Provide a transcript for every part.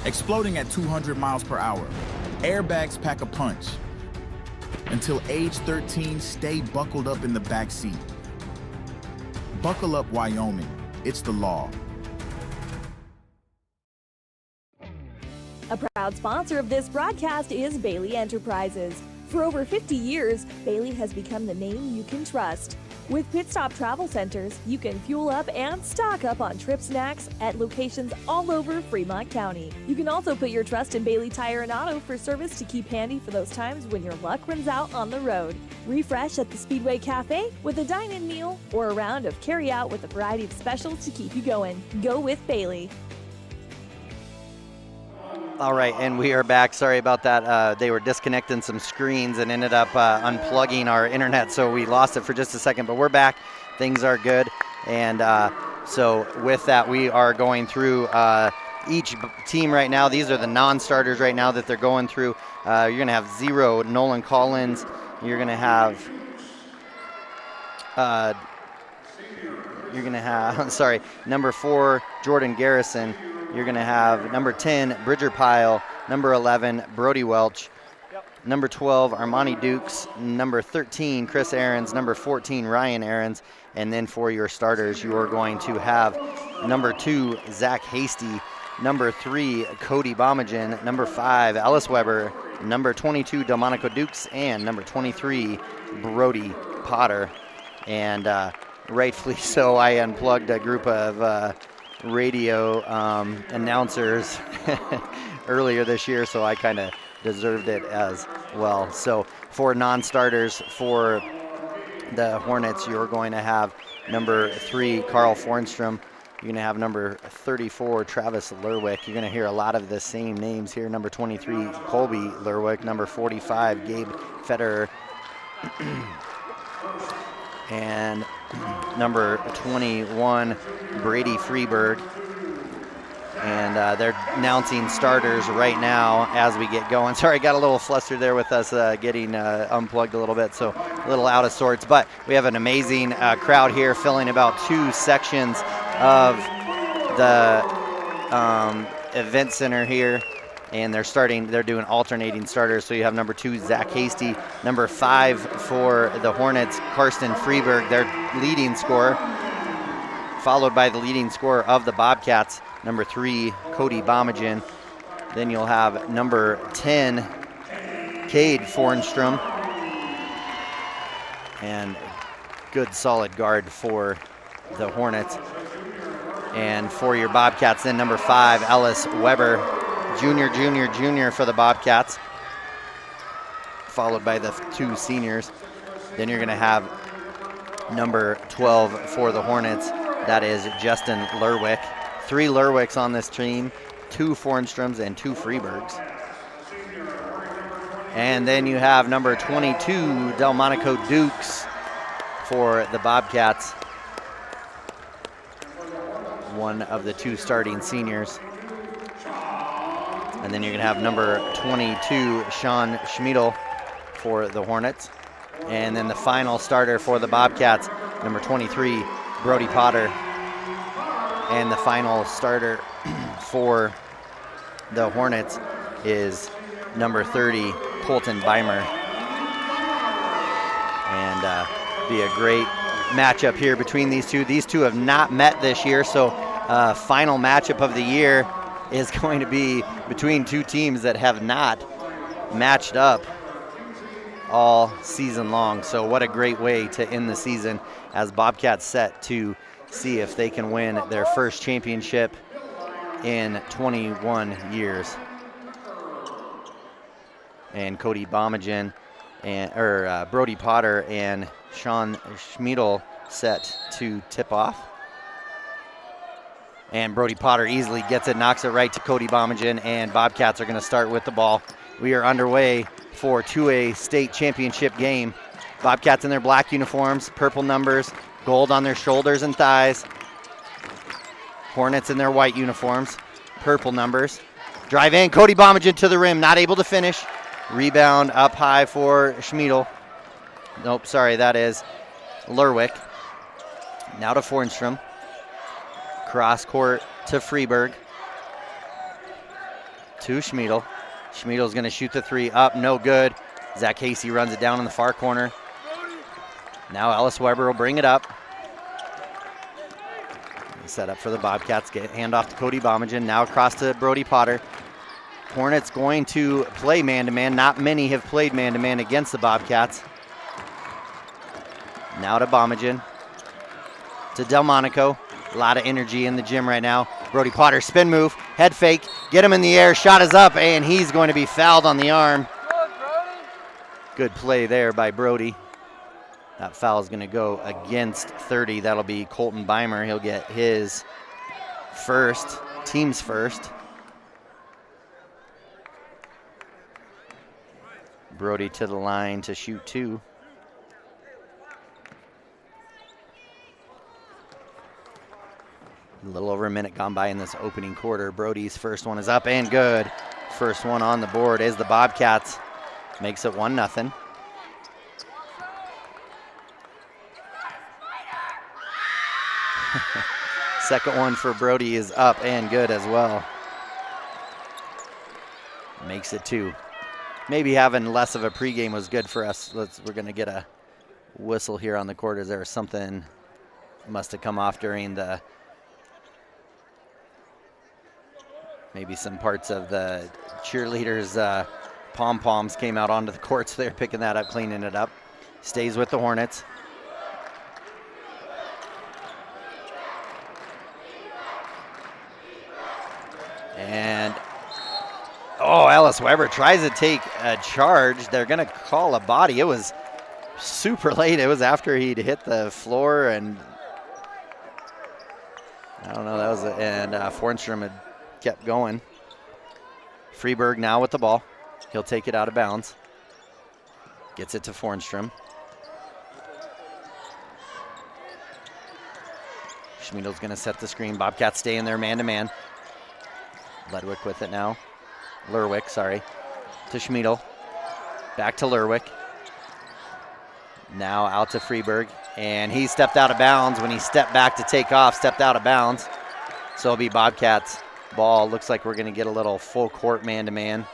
exploding at 200 miles per hour. Airbags pack a punch. Until age 13, stay buckled up in the back seat. Buckle up, Wyoming. It's the law. A proud sponsor of this broadcast is Bailey Enterprises. For over 50 years, Bailey has become the name you can trust. With Pit Stop Travel Centers, you can fuel up and stock up on trip snacks at locations all over Fremont County. You can also put your trust in Bailey Tire and Auto for service to keep handy for those times when your luck runs out on the road. Refresh at the Speedway Cafe with a dine-in meal or a round of carry-out with a variety of specials to keep you going. Go with Bailey. All right, and we are back. Sorry about that. They were disconnecting some screens and ended up unplugging our internet, so we lost it for just a second, but we're back. Things are good. And so with that, we are going through each team right now. These are the non-starters right now that they're going through. You're going to have 0, Nolan Collins. You're going to have, number 4, Jordan Garrison. You're going to have number 10, Bridger Pyle, number 11, Brody Welch, number 12, Armani Dukes, number 13, Chris Ahrens, number 14, Ryan Ahrens, and then for your starters, you are going to have number 2, Zach Hasty, number 3, Cody Bomagen, number 5, Ellis Weber, number 22, Delmonico Dukes, and number 23, Brody Potter. And rightfully so, I unplugged a group of radio announcers earlier this year, so I kind of deserved it as well. So for non-starters for the Hornets, you're going to have number 3, Carl Fornstrom. You're going to have number 34, Travis Lerwick. You're going to hear a lot of the same names here. Number 23, Colby Lerwick. Number 45, Gabe Federer. And number 21, Brady Freeberg. And they're announcing starters right now as we get going. Sorry, I got a little flustered there with us getting unplugged a little bit, so a little out of sorts. But we have an amazing crowd here, filling about 2 sections of the event center here. And they're doing alternating starters. So you have number 2, Zach Hasty, number 5 for the Hornets, Karsten Freeberg, their leading scorer, followed by the leading scorer of the Bobcats, number 3, Cody Bomagen. Then you'll have number 10, Cade Fornstrom, and good solid guard for the Hornets. And for your Bobcats, then number 5, Ellis Weber, junior for the Bobcats, followed by the 2 seniors. Then you're going to have number 12 for the Hornets. That is Justin Lerwick. 3 Lerwicks on this team, 2 Fornstroms and 2 Freebergs. And then you have number 22, Delmonico Dukes for the Bobcats, one of the 2 starting seniors. And then you're going to have number 22, Sean Schmiedel for the Hornets. And then the final starter for the Bobcats, number 23, Brody Potter. And the final starter for the Hornets is number 30, Colton Beimer. And be a great matchup here between these two. These two have not met this year, so final matchup of the year is going to be between 2 teams that have not matched up all season long. So what a great way to end the season as Bobcats set to see if they can win their first championship in 21 years. And Cody Bomagen and Brody Potter and Sean Schmiedel set to tip off. And Brody Potter easily gets it, knocks it right to Cody Bomagen, and Bobcats are going to start with the ball. We are underway for 2A state championship game. Bobcats in their black uniforms, purple numbers, gold on their shoulders and thighs. Hornets in their white uniforms, purple numbers. Drive in, Cody Bomagen to the rim, not able to finish. Rebound up high for Schmiedel. Nope, sorry, that is Lerwick. Now to Fornstrom. Cross court to Freeberg. to Schmiedel. Schmiedel's going to shoot the three up, no good. Zach Casey runs it down in the far corner. Now Ellis Weber will bring it up. Set up for the Bobcats, get hand off to Cody Bomagen, now across to Brody Potter. Hornets going to play man-to-man. Not many have played man-to-man against the Bobcats. Now to Bomagen, to Delmonico. A lot of energy in the gym right now. Brody Potter, spin move, head fake, get him in the air, shot is up, and he's going to be fouled on the arm. Good play there by Brody. That foul is going to go against 30. That'll be Colton Beimer. He'll get his first, team's first. Brody to the line to shoot two. A little over a minute gone by in this opening quarter. Brody's first one is up and good. First one on the board is the Bobcats. Makes it 1-0. Second one for Brody is up and good as well. Makes it 2. Maybe having less of a pregame was good for us. We're going to get a whistle here on the court. Is there something must have come off during the, maybe some parts of the cheerleaders' pom-poms came out onto the court, so they're picking that up, cleaning it up. Stays with the Hornets. And, oh, Ellis Weber tries to take a charge. They're going to call a body. It was super late. It was after he'd hit the floor, and I don't know, that was it. And Fornstrom had kept going. Freeberg now with the ball. He'll take it out of bounds. Gets it to Fornstrom. Schmiedel's going to set the screen. Bobcats stay in there man-to-man. Ledwick with it now. Lerwick, sorry. To Schmiedel. Back to Lerwick. Now out to Freeberg. And he stepped out of bounds when he stepped back to take off. Stepped out of bounds. So it'll be Bobcats ball. Looks like we're going to get a little full court man-to-man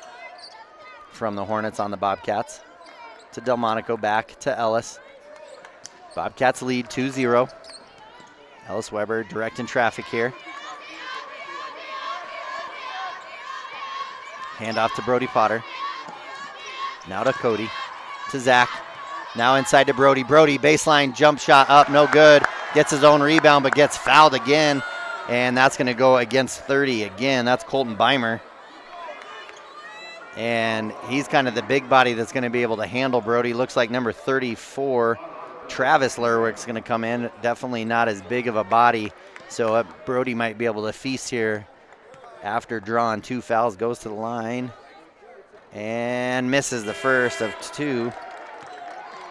from the Hornets on the Bobcats. To Delmonico, back to Ellis. Bobcats lead 2-0. Ellis Weber directing traffic here. Hand off to Brody Potter. Now to Cody. To Zach. Now inside to Brody. Brody, baseline jump shot up, no good. Gets his own rebound, but gets fouled again. And that's going to go against 30 again. That's Colton Beimer. And he's kind of the big body that's going to be able to handle Brody. Looks like number 34, Travis Lerwick's going to come in. Definitely not as big of a body. So Brody might be able to feast here after drawing 2 fouls. Goes to the line and misses the first of 2.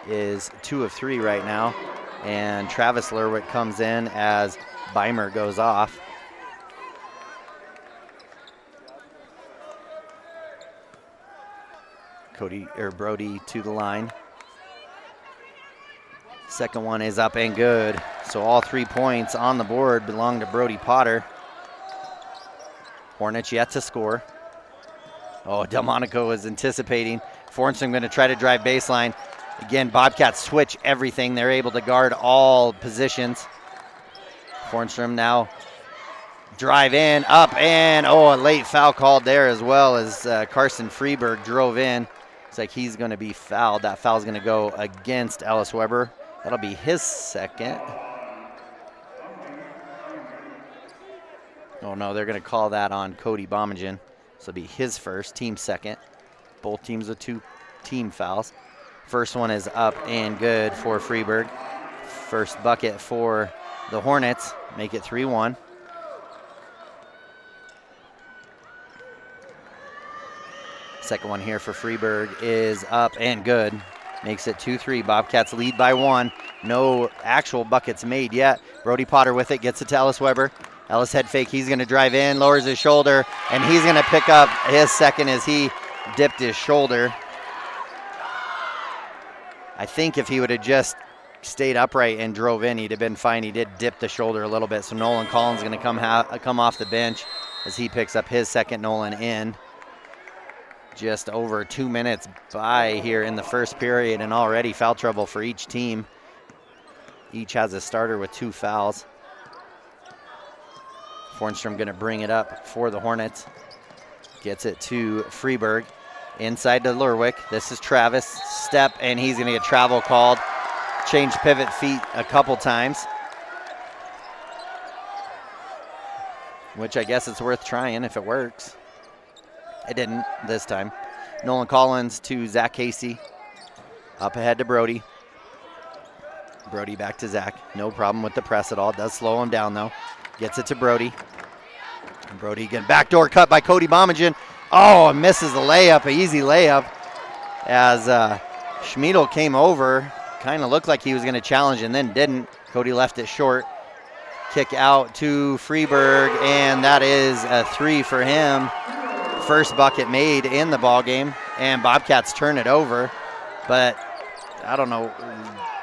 Is 2 of 3 right now. And Travis Lerwick comes in as Beimer goes off. Brody to the line. Second one is up and good. So all 3 points on the board belong to Brody Potter. Hornets yet to score. Oh, Delmonico is anticipating. Fornstrom going to try to drive baseline. Again, Bobcats switch everything. They're able to guard all positions. Fornstrom now drive in, up, and a late foul called there as well as Carson Freeberg drove in. Looks like he's going to be fouled. That foul's going to go against Ellis Weber. That'll be his second. Oh, no, they're going to call that on Cody Bomagen. So it'll be his first, team second. Both teams with 2 team fouls. First one is up and good for Freeberg. First bucket for the Hornets. Make it 3-1. Second one here for Freeberg is up and good. Makes it 2-3. Bobcats lead by 1. No actual buckets made yet. Brody Potter with it. Gets it to Ellis Weber. Ellis head fake. He's going to drive in. Lowers his shoulder. And he's going to pick up his second as he dipped his shoulder. I think if he would have just stayed upright and drove in, he'd have been fine. He did dip the shoulder a little bit. So Nolan Collins is going to come off the bench as he picks up his second. Nolan in. Just over 2 minutes by here in the first period, and already foul trouble for each team. Each has a starter with 2 fouls. Fornstrom gonna bring it up for the Hornets. Gets it to Freeburg. Inside to Lerwick. This is Travis. Step, and he's gonna get travel called. Change pivot feet a couple times, which I guess it's worth trying if it works. It didn't this time. Nolan Collins to Zach Casey. Up ahead to Brody. Brody back to Zach. No problem with the press at all. Does slow him down though. Gets it to Brody. Brody again. Backdoor cut by Cody Bomagen. Oh, misses the layup. An easy layup. As Schmiedel came over. Kind of looked like he was going to challenge and then didn't. Cody left it short. Kick out to Freeburg, and that is a 3 for him. First bucket made in the ball game, and Bobcats turn it over, but I don't know,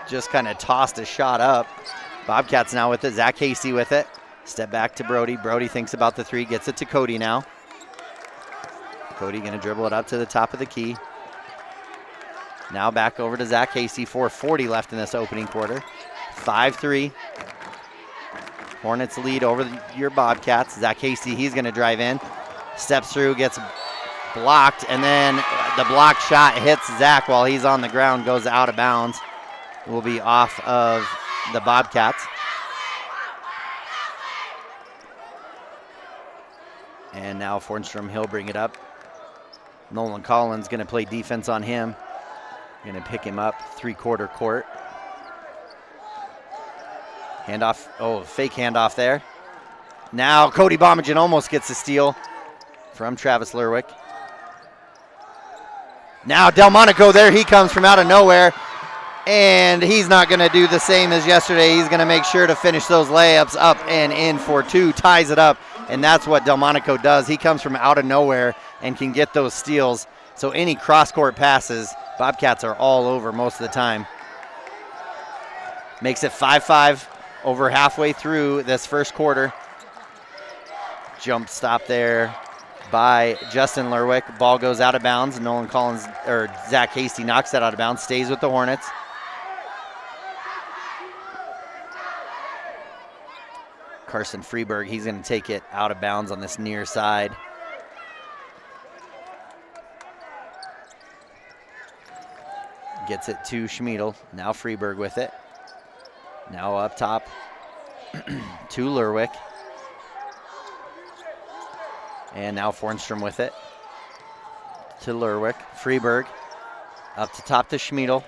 just kind of tossed a shot up. Bobcats now with it. Zach Casey with it. Step back to Brody. Brody thinks about the 3, gets it to Cody now. Cody going to dribble it up to the top of the key. Now back over to Zach Casey. 4:40 left in this opening quarter. 5-3. Hornets lead over your Bobcats. Zach Casey, he's going to drive in. Steps through, gets blocked, and then the block shot hits Zach while he's on the ground, goes out of bounds. Will be off of the Bobcats. And now Fornstrom, he'll bring it up. Nolan Collins going to play defense on him. Going to pick him up, 3/4 court. Handoff, oh, fake handoff there. Now Cody Bomagen almost gets the steal from Travis Lerwick. Now Delmonico, there he comes from out of nowhere. And he's not going to do the same as yesterday. He's going to make sure to finish those layups up and in for 2, ties it up. And that's what Delmonico does. He comes from out of nowhere and can get those steals. So any cross-court passes, Bobcats are all over most of the time. Makes it 5-5 over halfway through this first quarter. Jump stop there by Justin Lerwick. Ball goes out of bounds. Nolan Collins, or Zach Hasty knocks that out of bounds, stays with the Hornets. Carson Freeburg, he's going to take it out of bounds on this near side. Gets it to Schmiedel. Now Freeburg with it. Now up top to Lerwick. And now Fornstrom with it to Lerwick. Freeburg up to top to Schmiedel.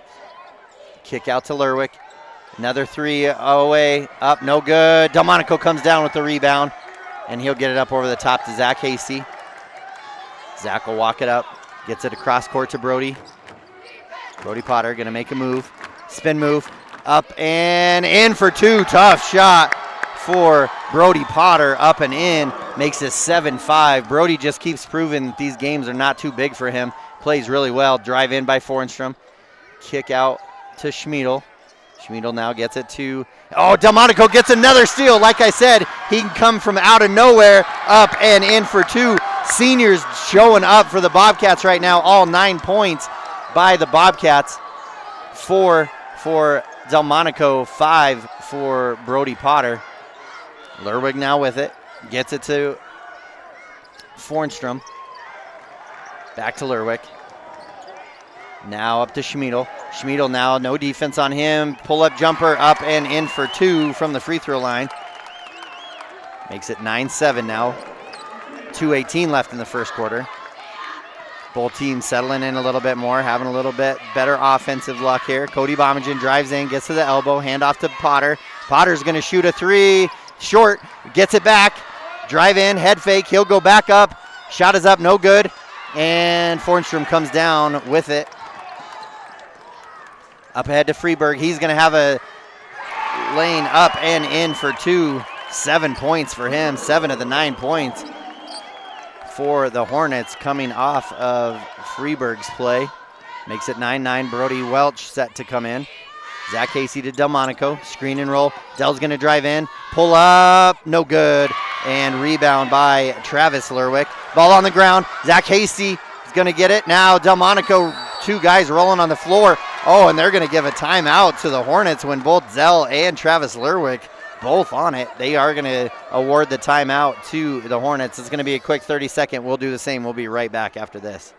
Kick out to Lerwick. Another 3 away, up, no good. Delmonico comes down with the rebound, and he'll get it up over the top to Zach Hasty. Zach will walk it up, gets it across court to Brody. Brody Potter gonna make a move, spin move, up and in for 2. Tough shot for Brody Potter, up and in, makes it 7-5. Brody just keeps proving that these games are not too big for him. Plays really well, drive in by Fornstrom. Kick out to Schmiedel. Schmiedel now gets it to, oh, Delmonico gets another steal. Like I said, he can come from out of nowhere, up and in for 2. Seniors showing up for the Bobcats right now, all 9 points by the Bobcats. 4 for Delmonico, 5 for Brody Potter. Lerwick now with it, gets it to Fornstrom. Back to Lerwick. Now up to Schmiedel. Schmiedel now, no defense on him. Pull-up jumper, up and in for 2 from the free throw line. Makes it 9-7 now. 2:18 left in the first quarter. Both teams settling in a little bit more, having a little bit better offensive luck here. Cody Bomagen drives in, gets to the elbow, handoff to Potter. Potter's going to shoot a 3, short, gets it back. Drive in, head fake, he'll go back up. Shot is up, no good. And Fornstrom comes down with it. Up ahead to Freeburg. He's going to have a lane up and in for 2. 7 points for him. 7 of the 9 points for the Hornets coming off of Freeburg's play. Makes it 9-9. Brody Welch set to come in. Zach Casey to Delmonico. Screen and roll. Dell's going to drive in. Pull up. No good. And rebound by Travis Lerwick. Ball on the ground. Zach Hasty He's going to get it. Now Delmonico, 2 guys rolling on the floor. Oh, and they're going to give a timeout to the Hornets when both Zell and Travis Lerwick both on it. They are going to award the timeout to the Hornets. It's going to be a quick 30-second. We'll do the same. We'll be right back after this.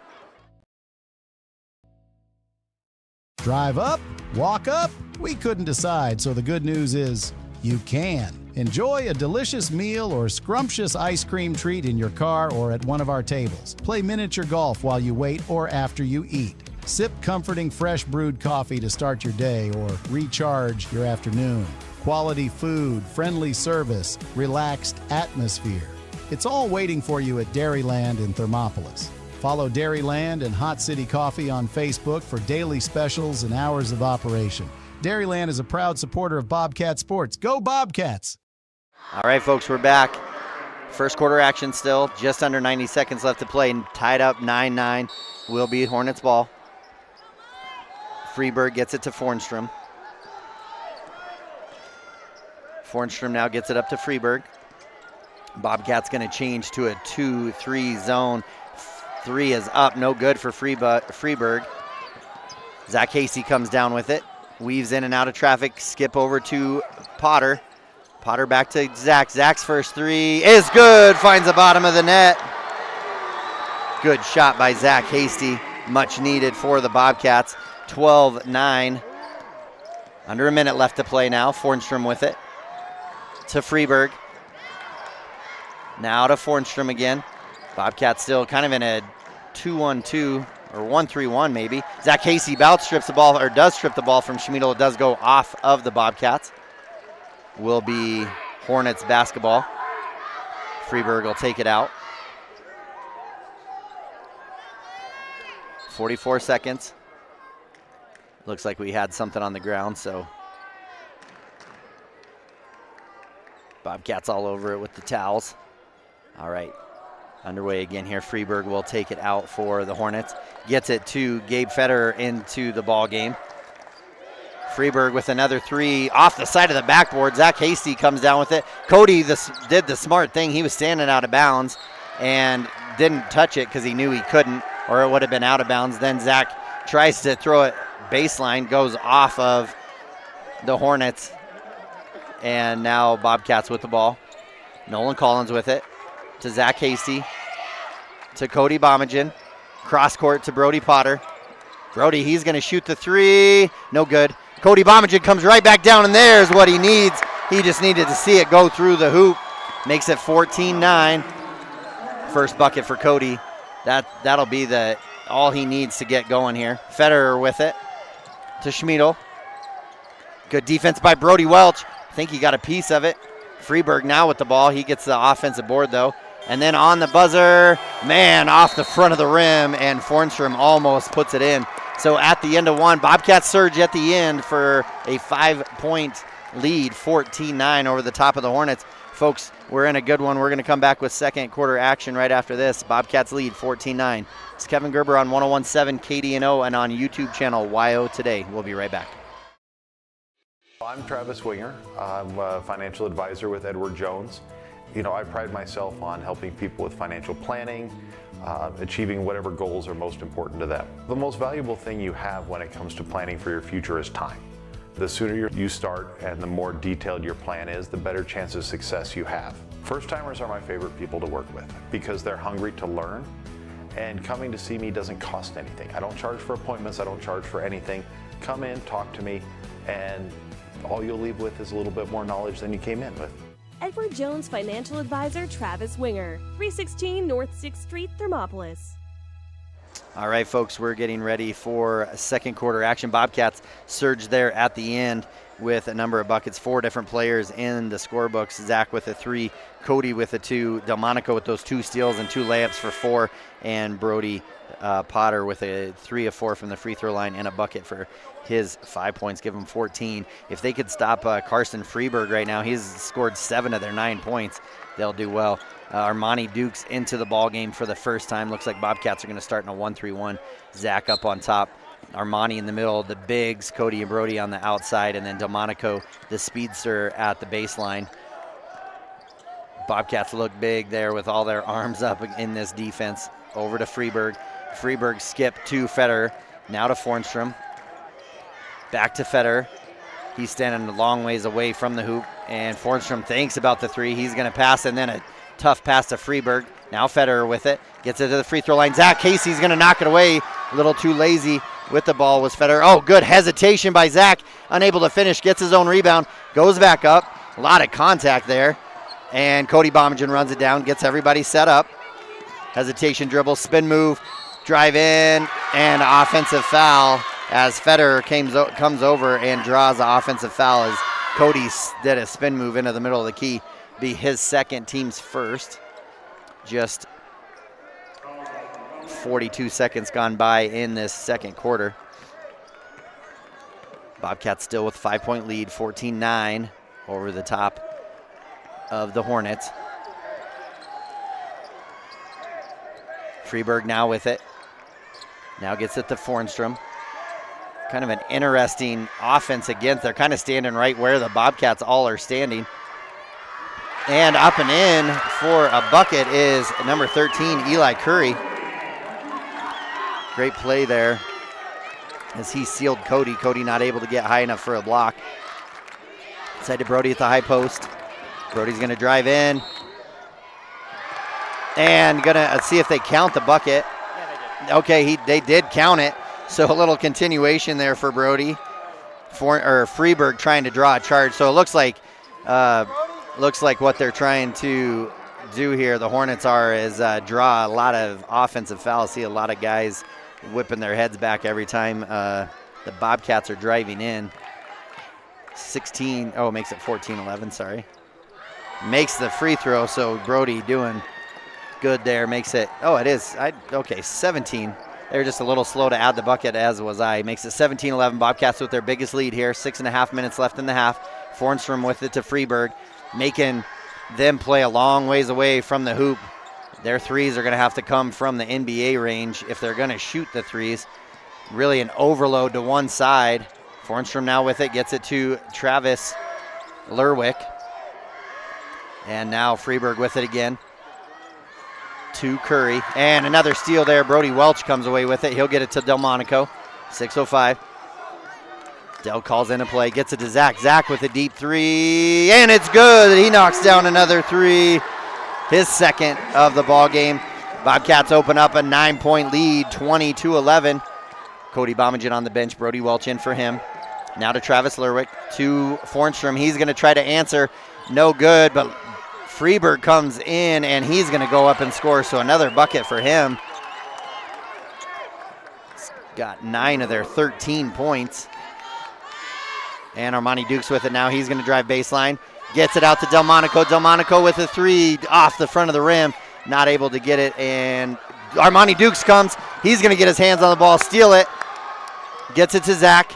Drive up, walk up, we couldn't decide, so the good news is you can. Enjoy a delicious meal or scrumptious ice cream treat in your car or at one of our tables. Play miniature golf while you wait or after you eat. Sip comforting fresh brewed coffee to start your day or recharge your afternoon. Quality food, friendly service, relaxed atmosphere. It's all waiting for you at Dairyland in Thermopolis. Follow Dairyland and Hot City Coffee on Facebook for daily specials and hours of operation. Dairyland is a proud supporter of Bobcat sports. Go Bobcats! All right, folks, we're back. First quarter action still. Just under 90 seconds left to play. Tied up 9-9. Will be Hornets ball. Freeburg gets it to Fornstrom. Fornstrom now gets it up to Freeburg. Bobcats going to change to a 2-3 zone. 3 is up, no good for Freeburg. Zach Hasty comes down with it. Weaves in and out of traffic. Skip over to Potter. Potter back to Zach. Zach's first 3 is good. Finds the bottom of the net. Good shot by Zach Hasty. Much needed for the Bobcats. 12-9. Under a minute left to play now. Fornstrom with it. To Freeburg. Now to Fornstrom again. Bobcats still kind of in a 2-1-2 or 1-3-1 maybe. Zach Hasty does strip the ball from Schmidl. It does go off of the Bobcats. Will be Hornets basketball. Freeburg will take it out. 44 seconds. Looks like we had something on the ground, so Bobcats all over it with the towels. All right, underway again here. Freeburg will take it out for the Hornets. Gets it to Gabe Federer into the ball game. Freeburg with another 3 off the side of the backboard. Zach Hasty comes down with it. Cody did the smart thing. He was standing out of bounds and didn't touch it because he knew he couldn't, or it would have been out of bounds. Then Zach tries to throw it baseline, goes off of the Hornets, and now Bobcats with the ball. Nolan Collins with it to Zach Hasty, to Cody Bomagen. Cross court to Brody Potter. Brody, he's going to shoot the 3. No good. Cody Bomagen comes right back down, and there's what he needs. He just needed to see it go through the hoop. Makes it 14-9. First bucket for Cody. That'll be all he needs to get going here. Federer with it to Schmidl. Good defense by Brody Welch. I think he got a piece of it. Freeburg now with the ball. He gets the offensive board, though. And then on the buzzer, man, off the front of the rim, and Fornstrom almost puts it in. So at the end of 1, Bobcats surge at the end for a 5-point lead, 14-9 over the top of the Hornets. Folks, we're in a good one. We're going to come back with second quarter action right after this. Bobcats lead 14-9. It's Kevin Gerber on 101.7 KDNO and on YouTube channel WyoToday. We'll be right back. I'm Travis Winger. I'm a financial advisor with Edward Jones. You know, I pride myself on helping people with financial planning, achieving whatever goals are most important to them. The most valuable thing you have when it comes to planning for your future is time. The sooner you start and the more detailed your plan is, the better chance of success you have. First-timers are my favorite people to work with because they're hungry to learn, and coming to see me doesn't cost anything. I don't charge for appointments, I don't charge for anything. Come in, talk to me, and all you'll leave with is a little bit more knowledge than you came in with. Edward Jones Financial Advisor Travis Winger, 316 North 6th Street, Thermopolis. All right, folks, we're getting ready for second quarter action. Bobcats surge there at the end with a number of buckets. 4 different players in the scorebooks. Zach with a 3, Cody with a 2, Delmonico with those 2 steals and 2 layups for 4, and Brody Potter with a 3 of 4 from the free throw line and a bucket for his 5 points, give him 14. If they could stop Carson Freeburg right now, he's scored 7 of their 9 points. They'll do well. Armani Dukes into the ball game for the first time. Looks like Bobcats are going to start in a 1-3-1. Zach up on top. Armani in the middle. The bigs, Cody and Brody on the outside, and then Delmonico, the speedster, at the baseline. Bobcats look big there with all their arms up in this defense. Over to Freeburg. Freeberg skip to Federer. Now to Fornstrom. Back to Federer. He's standing a long ways away from the hoop, and Fornstrom thinks about the three. He's going to pass, and then a tough pass to Freeberg. Now Federer with it. Gets it to the free throw line. Zach Casey's going to knock it away. A little too lazy with the ball was Federer. Oh, good hesitation by Zach. Unable to finish. Gets his own rebound. Goes back up. A lot of contact there. And Cody Bomigen runs it down. Gets everybody set up. Hesitation dribble. Spin move. Drive in. And offensive foul as Federer comes over and draws the offensive foul as Cody did a spin move into the middle of the key. Be his second, team's first. Just 42 seconds gone by in this second quarter. Bobcats still with 5-point lead, 14-9 over the top of the Hornets. Freeberg now with it. Now gets it to Fornstrom. Kind of an interesting offense against. They're kind of standing right where the Bobcats all are standing. And up and in for a bucket is number 13, Eli Curry. Great play there as he sealed Cody. Cody not able to get high enough for a block. Inside to Brody at the high post. Brody's going to drive in. And going to see if they count the bucket. Okay, they did count it. So a little continuation there for Brody. Freeberg trying to draw a charge. So it looks like what they're trying to do here, the Hornets is draw a lot of offensive fouls. See a lot of guys whipping their heads back every time the Bobcats are driving in. 16, oh, makes it 14-11, sorry. Makes the free throw, so Brody doing good there. Makes it, oh, it is, okay, 17. They're just a little slow to add the bucket, as was I. Makes it 17-11. Bobcats with their biggest lead here. 6.5 minutes left in the half. Fornstrom with it to Freeberg, making them play a long ways away from the hoop. Their threes are going to have to come from the NBA range if they're going to shoot the threes. Really an overload to one side. Fornstrom now with it, gets it to Travis Lerwick. And now Freeberg with it again to Curry. And another steal there. Brody Welch comes away with it. He'll get it to Delmonico. 6:05. Del calls in a play, gets it to Zach. Zach with a deep three, and it's good. He knocks down another three, his second of the ball game. Bobcats open up a 9-point lead, 20-11. Cody Bomigen on the bench, Brody Welch in for him. Now to Travis Lerwick, to Fornstrom. He's going to try to answer, no good, but Freeberg comes in, and he's going to go up and score, so another bucket for him. He's got 9 of their 13 points. And Armani Dukes with it now. He's going to drive baseline. Gets it out to Delmonico. Delmonico with a three off the front of the rim. Not able to get it. And Armani Dukes comes. He's going to get his hands on the ball, steal it. Gets it to Zach.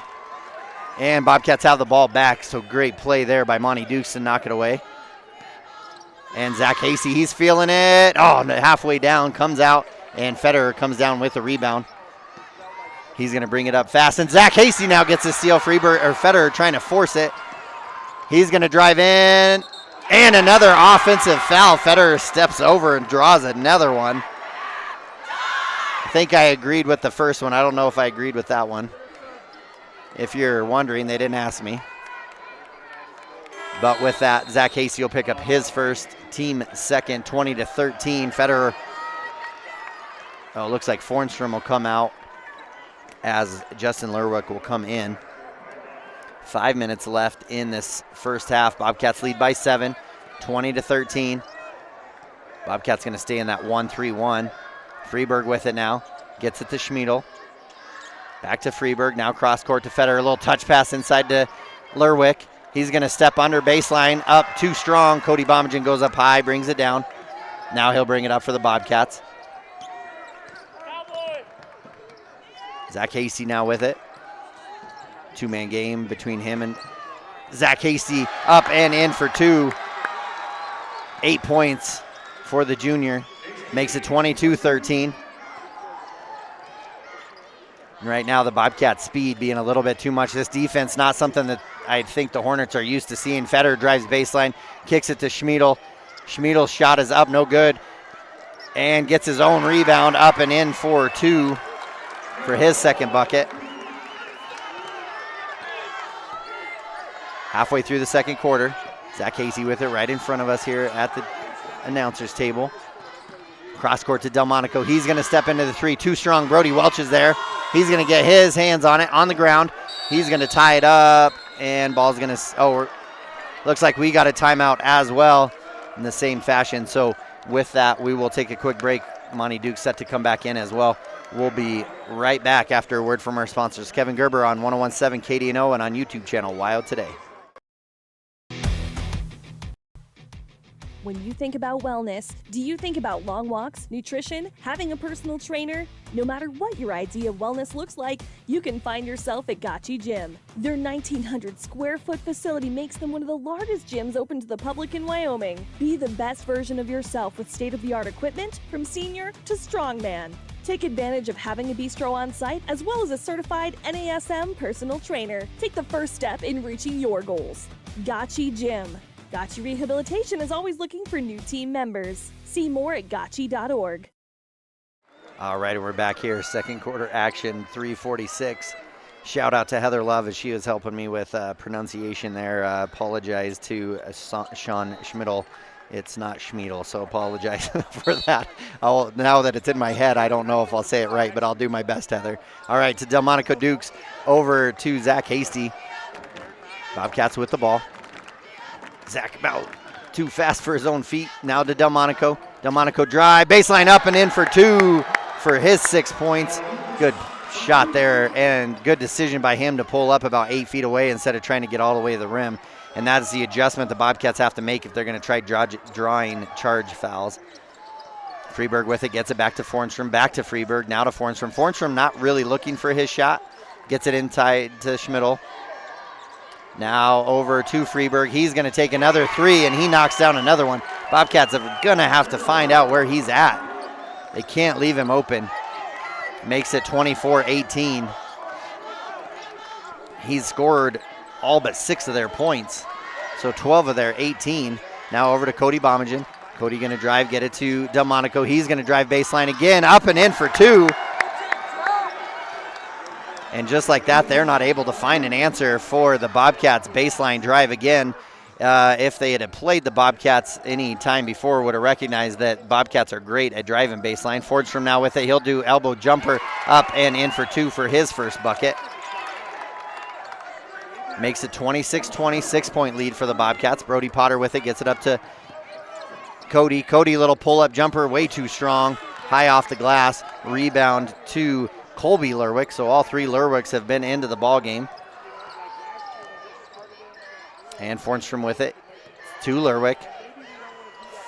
And Bobcats have the ball back. So great play there by Monty Dukes to knock it away. And Zach Hasey, he's feeling it. Oh, halfway down, comes out. And Federer comes down with the rebound. He's going to bring it up fast, and Zach Hasey now gets a steal. Federer trying to force it. He's going to drive in, and another offensive foul. Federer steps over and draws another one. I think I agreed with the first one. I don't know if I agreed with that one. If you're wondering, they didn't ask me. But with that, Zach Hasey will pick up his first, team second, 20-13. Federer, oh, it looks like Fornstrom will come out as Justin Lerwick will come in. 5 minutes left in this first half. Bobcats lead by 7, 20-13. Bobcats going to stay in that 1-3-1. Freeberg with it now. Gets it to Schmiedel. Back to Freeberg. Now cross court to Federer. A little touch pass inside to Lerwick. He's going to step under baseline. Up too strong. Cody Bomigen goes up high, brings it down. Now he'll bring it up for the Bobcats. Zach Hasey now with it. Two-man game between him and Zach Hasey, up and in for two. 8 points for the junior. Makes it 22-13. Right now the Bobcats' speed being a little bit too much. This defense not something that I think the Hornets are used to seeing. Federer drives baseline, kicks it to Schmiedel. Schmiedel's shot is up, no good. and gets his own rebound up and in for 2 for his second bucket. Halfway through the second quarter, Zach Casey with it right in front of us here at the announcer's table. Cross court to Delmonico. He's going to step into the 3. Too strong. Brody Welch is there. He's going to get his hands on it on the ground. He's going to tie it up, and ball's going to, looks like we got a timeout as well in the same fashion. So with that, we will take a quick break. Monty Duke set to come back in as well. We'll be right back after a word from our sponsors. Kevin Gerber on 101.7 KDNO and on YouTube channel WyoToday. When you think about wellness, do you think about long walks, nutrition, having a personal trainer? No matter what your idea of wellness looks like, you can find yourself at Gotchi Gym. Their 1,900 square foot facility makes them one of the largest gyms open to the public in Wyoming. Be the best version of yourself with state-of-the-art equipment from senior to strongman. Take advantage of having a bistro on site as well as a certified NASM personal trainer. Take the first step in reaching your goals. Gotchi Gym. Gotchi Rehabilitation is always looking for new team members. See more at gotchi.org. All right, and we're back here. Second quarter action, 3:46. Shout out to Heather Love as she was helping me with pronunciation there. Apologize to Sean Schmidl. It's not Schmidl, so apologize for that. Now that it's in my head, I don't know if I'll say it right, but I'll do my best, Heather. All right, to Delmonico Dukes, over to Zach Hasty. Bobcats with the ball. Zach about too fast for his own feet. Now to Delmonico. Delmonico drive, baseline up and in for 2 for his 6 points. Good shot there and good decision by him to pull up about 8 feet away instead of trying to get all the way to the rim. And that is the adjustment the Bobcats have to make if they're going to try drawing charge fouls. Freeberg with it, gets it back to Fornstrom, back to Freeberg, now to Fornstrom. Fornstrom not really looking for his shot. Gets it inside to Schmidl. Now over to Freeberg. He's going to take another 3, and he knocks down another one. Bobcats are going to have to find out where he's at. They can't leave him open. Makes it 24-18. He's scored all but 6 of their points, so 12 of their 18. Now over to Cody Bomagen. Cody going to drive, get it to Delmonico. He's going to drive baseline again, up and in for 2. And just like that, they're not able to find an answer for the Bobcats baseline drive again. If they had played the Bobcats any time before, would have recognized that Bobcats are great at driving baseline. Fordstrom now with it. He'll do elbow jumper up and in for 2 for his first bucket. Makes it 26-20, 6-point lead for the Bobcats. Brody Potter with it, gets it up to Cody. Cody, little pull-up jumper, way too strong. High off the glass. Rebound to Colby Lerwick, so all 3 Lerwicks have been into the ball game. And Fornstrom with it to Lerwick.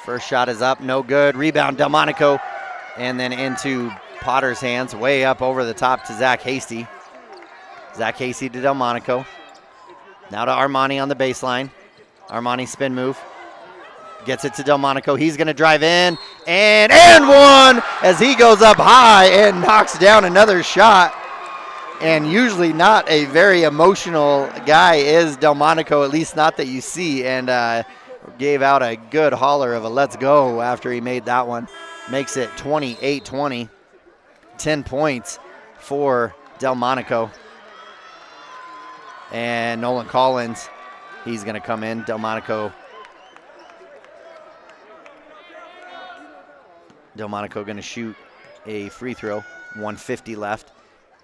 First shot is up, no good. Rebound Delmonico, and then into Potter's hands, way up over the top to Zach Hasty. Zach Hasty to Delmonico. Now to Armani on the baseline. Armani spin move. Gets it to Delmonico. He's going to drive in and one as he goes up high and knocks down another shot. And usually not a very emotional guy is Delmonico, at least not that you see, and gave out a good holler of a let's go after he made that one. Makes it 28-20, 10 points for Delmonico. And Nolan Collins, he's going to come in. Delmonico going to shoot a free throw, 1:50 left.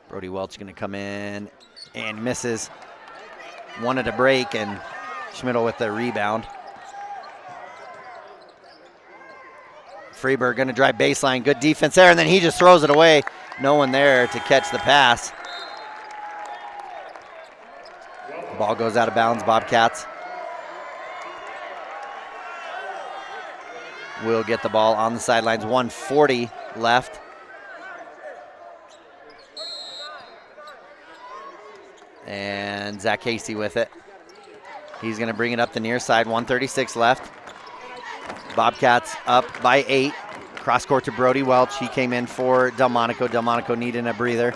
Brody Welch going to come in and misses. Wanted a break, and Schmidl with the rebound. Freeberg going to drive baseline. Good defense there, and then he just throws it away. No one there to catch the pass. Ball goes out of bounds, Bobcats. Will get the ball on the sidelines, 1:40 left. And Zach Casey with it. He's going to bring it up the near side, 1:36 left. Bobcats up by 8. Cross court to Brody Welch. He came in for Delmonico. Delmonico needing a breather.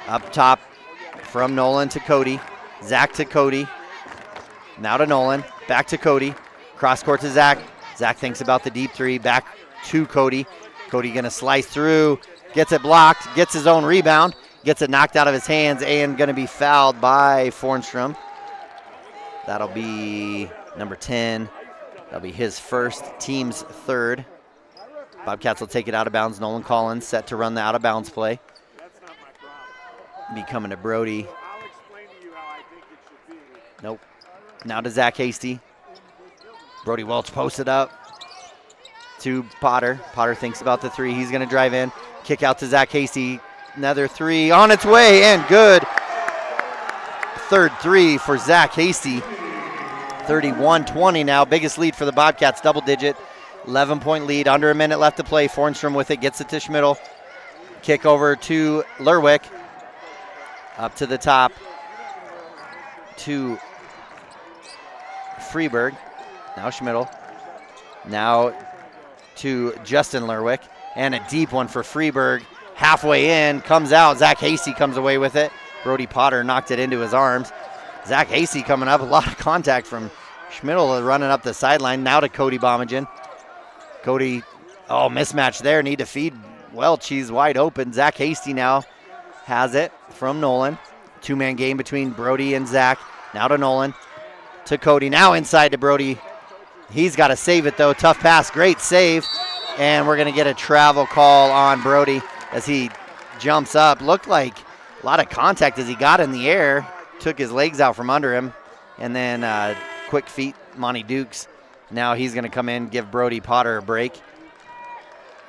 Up top from Nolan to Cody. Zach to Cody. Now to Nolan. Back to Cody. Cross court to Zach. Zach thinks about the deep 3. Back to Cody. Cody gonna slice through, gets it blocked, gets his own rebound, gets it knocked out of his hands, and gonna be fouled by Fornstrom. That'll be number 10. That'll be his first, team's third. Bobcats will take it out of bounds. Nolan Collins set to run the out of bounds play. Be coming to Brody. Nope. Now to Zach Hasty. Brody Welch posted up to Potter. Potter thinks about the three. He's going to drive in. Kick out to Zach Hasty. Another three on its way and good. Third three for Zach Hasty. 31-20 now. Biggest lead for the Bobcats, double digit. 11-point lead. Under a minute left to play. Fornstrom with it. Gets it to Schmidl. Kick over to Lerwick. Up to the top to Freeberg. Now Schmidl. Now to Justin Lerwick. And a deep one for Freeberg. Halfway in, comes out. Zach Hasty comes away with it. Brody Potter knocked it into his arms. Zach Hasty coming up. A lot of contact from Schmidl running up the sideline. Now to Cody Bomagen. Cody, mismatch there. Need to feed Welch. He's wide open. Zach Hasty now has it from Nolan. Two-man game between Brody and Zach. Now to Nolan. To Cody. Now inside to Brody. He's got to save it, though. Tough pass. Great save. And we're going to get a travel call on Brody as he jumps up. Looked like a lot of contact as he got in the air. Took his legs out from under him. And then quick feet, Monty Dukes. Now he's going to come in, give Brody Potter a break.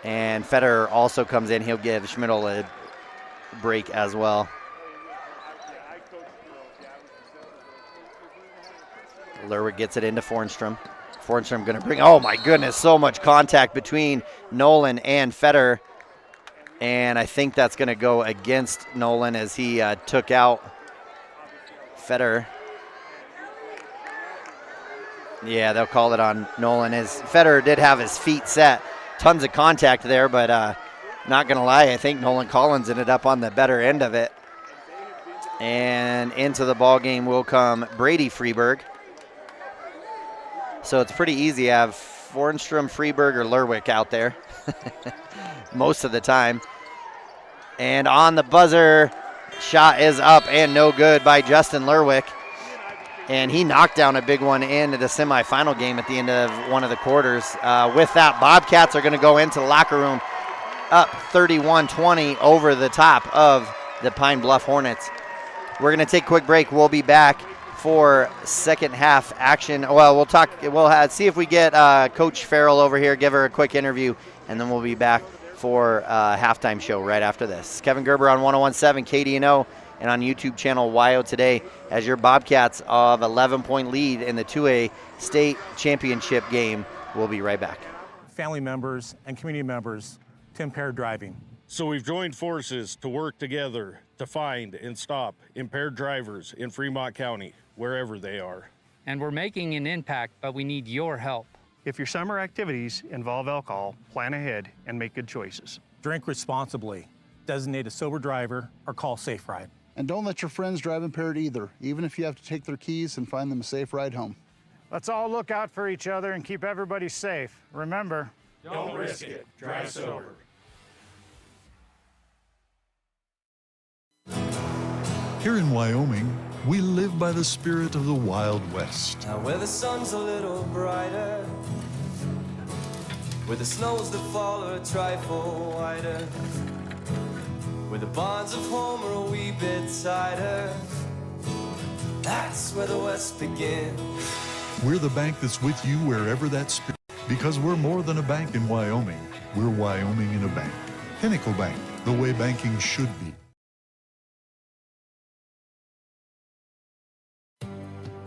And Federer also comes in. He'll give Schmidl a break as well. Lerwick gets it into Fornstrom. Fornstrom going to bring, oh my goodness, so much contact between Nolan and Federer. And I think that's going to go against Nolan as he took out Federer. Yeah, they'll call it on Nolan as Federer did have his feet set. Tons of contact there, but not going to lie, I think Nolan Collins ended up on the better end of it. And into the ball game will come Brady Freeberg. So it's pretty easy. I have Fornstrom, Freeberg, or Lerwick out there most of the time. And on the buzzer, shot is up and no good by Justin Lerwick. And he knocked down a big one into the semifinal game at the end of one of the quarters. With that, Bobcats are going to go into the locker room up 31-20 over the top of the Pine Bluff Hornets. We're going to take a quick break. We'll be back for second half action. Well, we'll see if we get Coach Farrell over here, give her a quick interview, and then we'll be back for halftime show right after this. Kevin Gerber on 101.7 KDNO and on YouTube channel WyoToday as your Bobcats of 11-point lead in the 2A state championship game. We'll be right back. Family members and community members to impaired driving. So we've joined forces to work together to find and stop impaired drivers in Fremont County, wherever they are. And we're making an impact, but we need your help. If your summer activities involve alcohol, plan ahead and make good choices. Drink responsibly, designate a sober driver, or call Safe Ride. And don't let your friends drive impaired either, even if you have to take their keys and find them a safe ride home. Let's all look out for each other and keep everybody safe. Remember, don't risk it. Drive sober. Here in Wyoming, we live by the spirit of the Wild West. Now where the sun's a little brighter, where the snows that fall are a trifle whiter, where the bonds of home are a wee bit tighter, that's where the West begins. We're the bank that's with you wherever that spirit, because we're more than a bank in Wyoming. We're Wyoming in a bank. Pinnacle Bank, the way banking should be.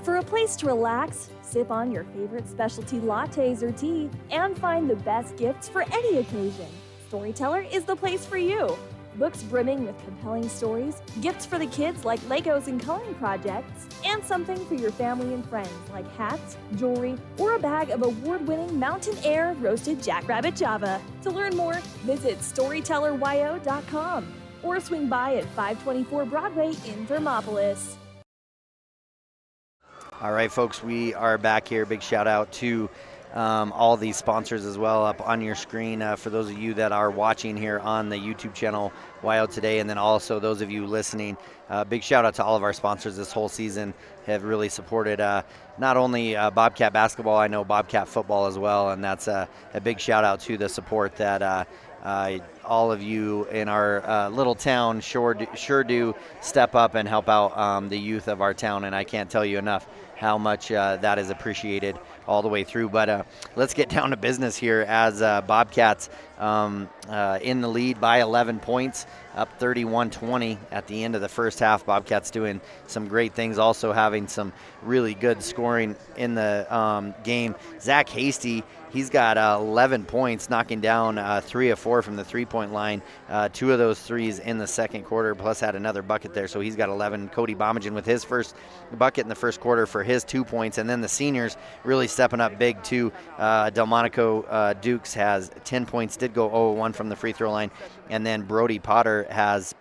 For a place to relax, sip on your favorite specialty lattes or tea, and find the best gifts for any occasion, Storyteller is the place for you. Books brimming with compelling stories, gifts for the kids like Legos and coloring projects, and something for your family and friends like hats, jewelry, or a bag of award-winning Mountain Air roasted jackrabbit java. To learn more, visit StorytellerWyo.com or swing by at 524 Broadway in Thermopolis. All right, folks, we are back here. Big shout out to all these sponsors as well up on your screen for those of you that are watching here on the YouTube channel WyoToday, and then also those of you listening. Big shout out to all of our sponsors this whole season, have really supported not only Bobcat basketball, I know Bobcat football as well, and that's a big shout out to the support that all of you in our little town sure do step up and help out the youth of our town, and I can't tell you enough how much that is appreciated all the way through. But let's get down to business here as Bobcats in the lead by 11 points, up 31-20 at the end of the first half. Bobcats doing some great things, also having some really good scoring in the game. Zach Hasty, he's got 11 points, knocking down 3 of 4 from the three-point line. 2 of those threes in the second quarter, plus had another bucket there, so he's got 11. Cody Bomagen with his first bucket in the first quarter for his 2 points, and then the seniors really stepping up big too. Delmonico Dukes has 10 points, did go 0-1 from the free throw line, and then Brody Potter has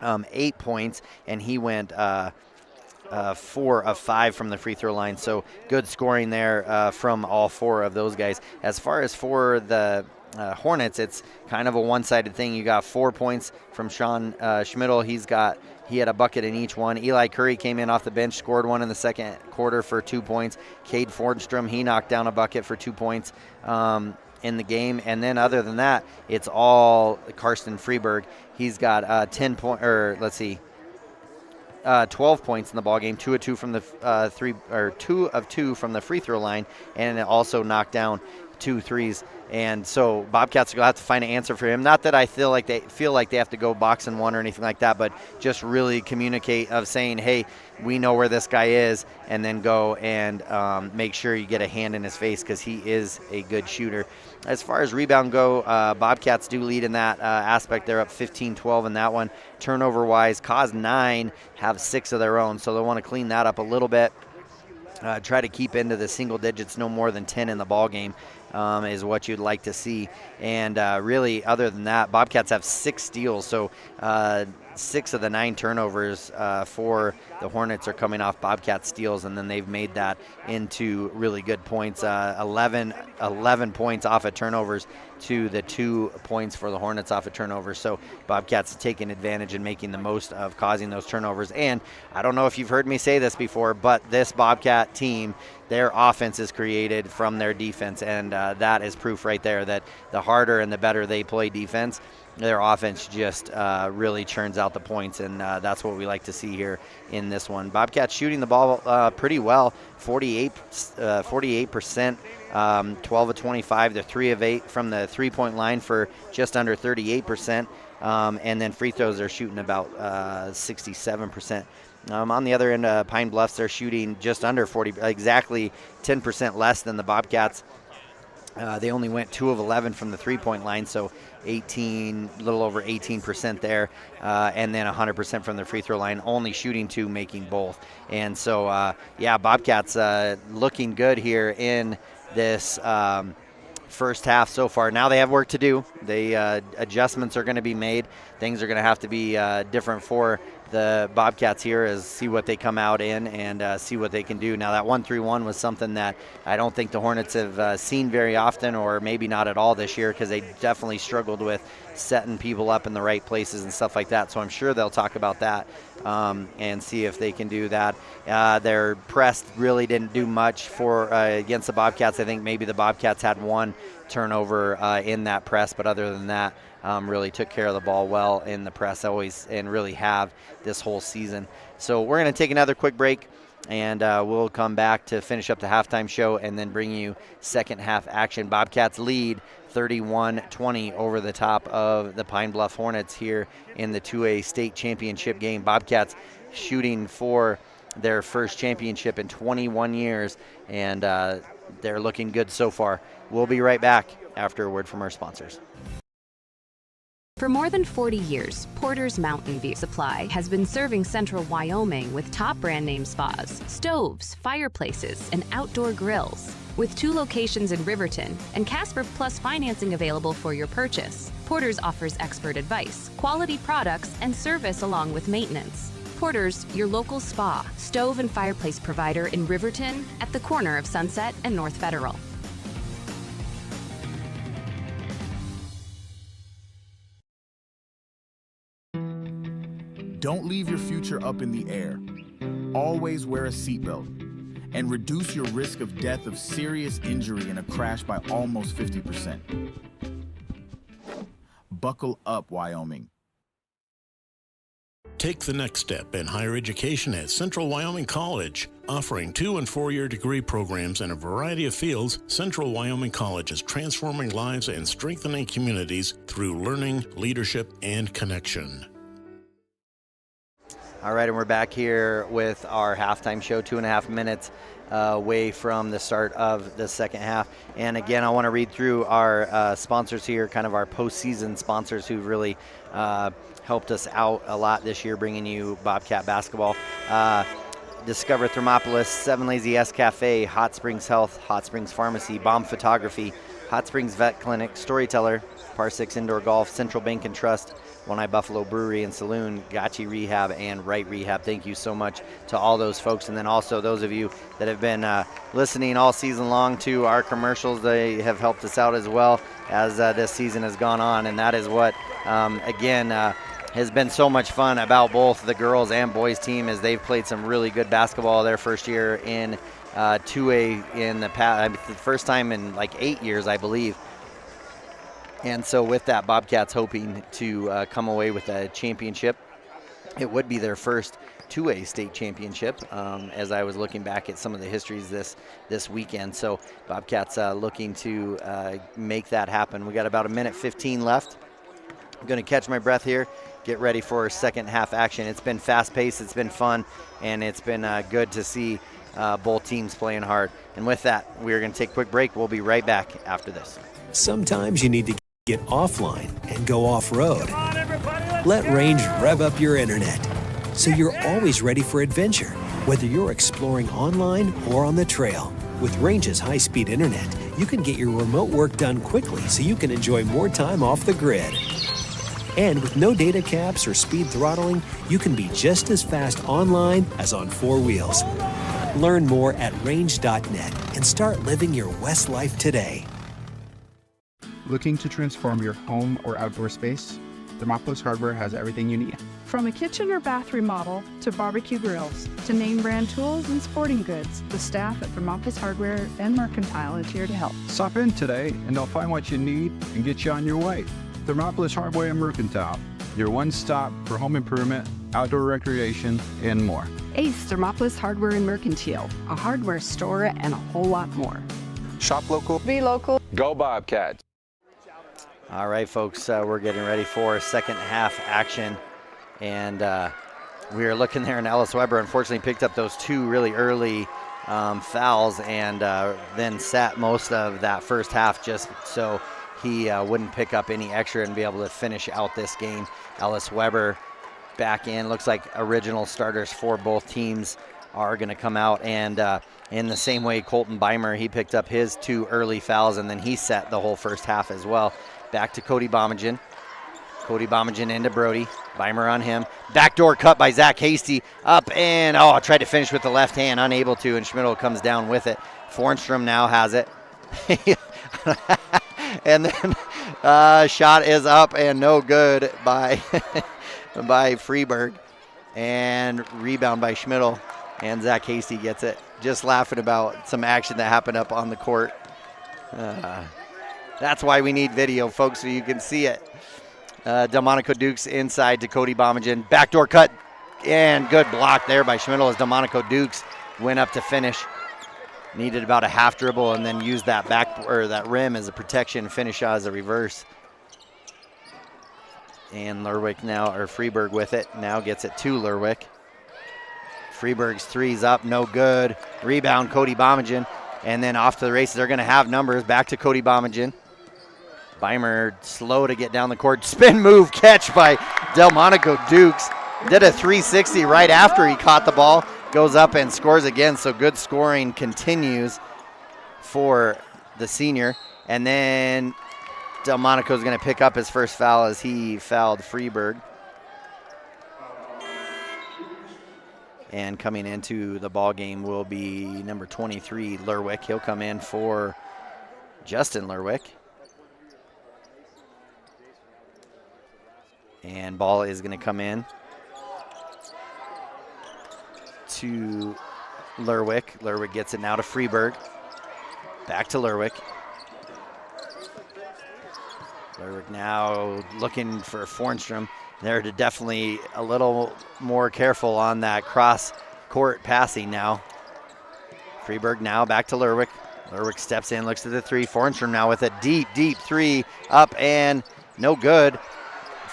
8 points, and he went 4 of 5 from the free throw line. So good scoring there from all 4 of those guys. As far as for the Hornets, it's kind of a one-sided thing. You got 4 points from Sean Schmidl. He had a bucket in each one. Eli Curry came in off the bench, scored one in the second quarter for 2 points. Cade Fordstrom, he knocked down a bucket for 2 points in the game. And then other than that, it's all Karsten Freeberg. He's got 12 points in the ball game, 2 of 2 from the 2 of 2 from the free throw line, and it also knocked down 2 threes. And so Bobcats are going to have to find an answer for him. Not that I feel like they have to go box and one or anything like that, but just really communicate of saying, hey, we know where this guy is, and then go and make sure you get a hand in his face, because he is a good shooter. As far as rebound go, Bobcats do lead in that aspect. They're up 15-12 in that one. Turnover-wise, Cause 9 have 6 of their own, so they'll want to clean that up a little bit. Try to keep into the single digits, no more than 10 in the ball game. Is what you'd like to see. And really, other than that, Bobcats have 6 steals, so 6 of the 9 turnovers for the Hornets are coming off Bobcat steals, and then they've made that into really good points. 11 points off of turnovers to the 2 points for the Hornets off of turnovers. So Bobcats taking advantage and making the most of causing those turnovers. And I don't know if you've heard me say this before, but this Bobcat team, their offense is created from their defense, and that is proof right there that the harder and the better they play defense, their offense just really churns out the points, and that's what we like to see here in this one. Bobcats shooting the ball pretty well, 48%, 12 of 25. They're 3 of 8 from the three-point line for just under 38%, and then free throws are shooting about 67%. On the other end, Pine Bluffs, they're shooting just under 40, exactly 10% less than the Bobcats. They only went 2 of 11 from the three-point line, so a little over 18% there, and then 100% from the free throw line, only shooting 2, making both. And so, Bobcats looking good here in this first half so far. Now they have work to do. Adjustments are going to be made. Things are going to have to be different for the Bobcats here, as see what they come out in and see what they can do. Now that 1-3-1 was something that I don't think the Hornets have seen very often, or maybe not at all this year, because they definitely struggled with setting people up in the right places and stuff like that. So I'm sure they'll talk about that and see if they can do that. Their press really didn't do much for against the Bobcats. I think maybe the Bobcats had 1 turnover in that press, but other than that, really took care of the ball well in the press always, and really have this whole season. So we're going to take another quick break, and we'll come back to finish up the halftime show and then bring you second half action. Bobcats lead 31-20 over the top of the Pine Bluff Hornets here in the 2A state championship game. Bobcats shooting for their first championship in 21 years, and they're looking good so far. We'll be right back after a word from our sponsors. For more than 40 years, Porter's Mountain View Supply has been serving central Wyoming with top brand name spas, stoves, fireplaces, and outdoor grills. With 2 locations in Riverton and Casper Plus financing available for your purchase, Porter's offers expert advice, quality products, and service along with maintenance. Porter's, your local spa, stove, and fireplace provider in Riverton at the corner of Sunset and North Federal. Don't leave your future up in the air. Always wear a seatbelt and reduce your risk of death of serious injury in a crash by almost 50%. Buckle up, Wyoming. Take the next step in higher education at Central Wyoming College. Offering 2- and 4-year degree programs in a variety of fields, Central Wyoming College is transforming lives and strengthening communities through learning, leadership, and connection. All right, and we're back here with our halftime show, 2.5 minutes away from the start of the second half. And again, I want to read through our sponsors here, kind of our postseason sponsors who've really helped us out a lot this year, bringing you Bobcat basketball. Discover Thermopolis, 7 Lazy S Cafe, Hot Springs Health, Hot Springs Pharmacy, Bomb Photography, Hot Springs Vet Clinic, Storyteller, Par 6 Indoor Golf, Central Bank and Trust, One Eye Buffalo Brewery and Saloon, Gotchi Rehab, and Right Rehab. Thank you so much to all those folks. And then also those of you that have been listening all season long to our commercials, they have helped us out as well as this season has gone on. And that is what, again, has been so much fun about both the girls and boys team, as they've played some really good basketball their first year in 2A in the past, the first time in like 8 years, I believe. And so with that, Bobcats hoping to come away with a championship. It would be their first 2A state championship, as I was looking back at some of the histories this weekend. So Bobcats looking to make that happen. We got about 1:15 left. I'm going to catch my breath here, get ready for second half action. It's been fast-paced, it's been fun, and it's been good to see both teams playing hard. And with that, we're going to take a quick break. We'll be right back after this. Sometimes you need to get offline and go off-road. Let Range rev up your internet so you're always ready for adventure, whether you're exploring online or on the trail. With Range's high-speed internet, you can get your remote work done quickly so you can enjoy more time off the grid. And with no data caps or speed throttling, you can be just as fast online as on 4 wheels. Learn more at range.net and start living your West life today. Looking to transform your home or outdoor space? Thermopolis Hardware has everything you need. From a kitchen or bath remodel to barbecue grills to name brand tools and sporting goods, the staff at Thermopolis Hardware and Mercantile is here to help. Stop in today and they'll find what you need and get you on your way. Thermopolis Hardware and Mercantile, your one-stop for home improvement, outdoor recreation, and more. Ace Thermopolis Hardware and Mercantile, a hardware store and a whole lot more. Shop local. Be local. Go Bobcats. All right, folks, we're getting ready for second half action. And we are looking there, and Ellis Weber unfortunately picked up those 2 really early fouls and then sat most of that first half just so he wouldn't pick up any extra and be able to finish out this game. Ellis Weber back in. Looks like original starters for both teams are going to come out. And in the same way, Colton Beimer, he picked up his 2 early fouls, and then he set the whole first half as well. Back to Cody Bomigan. Cody Bomigan into Brody. Beimer on him. Backdoor cut by Zach Hasty. Up and, tried to finish with the left hand. Unable to, and Schmidl comes down with it. Fornstrom now has it. And then shot is up and no good by by Freeberg. And rebound by Schmidl. And Zach Hasty gets it. Just laughing about some action that happened up on the court. That's why we need video, folks, so you can see it. Delmonico Dukes inside to Cody Bomigan. Backdoor cut and good block there by Schmidl as Delmonico Dukes went up to finish. Needed about a half dribble and then used that that rim as a protection, finish as a reverse. And Freeberg with it. Now gets it to Lerwick. Freeberg's 3's up, no good. Rebound, Cody Bomigan. And then off to the races, they're going to have numbers. Back to Cody Bomigan. Beimer slow to get down the court. Spin move catch by Delmonico Dukes. Did a 360 right after he caught the ball. Goes up and scores again, so good scoring continues for the senior. And then Delmonico's going to pick up his first foul as he fouled Freeberg. And coming into the ball game will be number 23, Lerwick. He'll come in for Justin Lerwick. And ball is going to come in to Lerwick. Lerwick gets it now to Freeburg. Back to Lerwick. Lerwick now looking for Fornstrom. They're definitely a little more careful on that cross-court passing now. Freeburg now back to Lerwick. Lerwick steps in, looks at the three. Fornstrom now with a deep, deep three. Up and no good.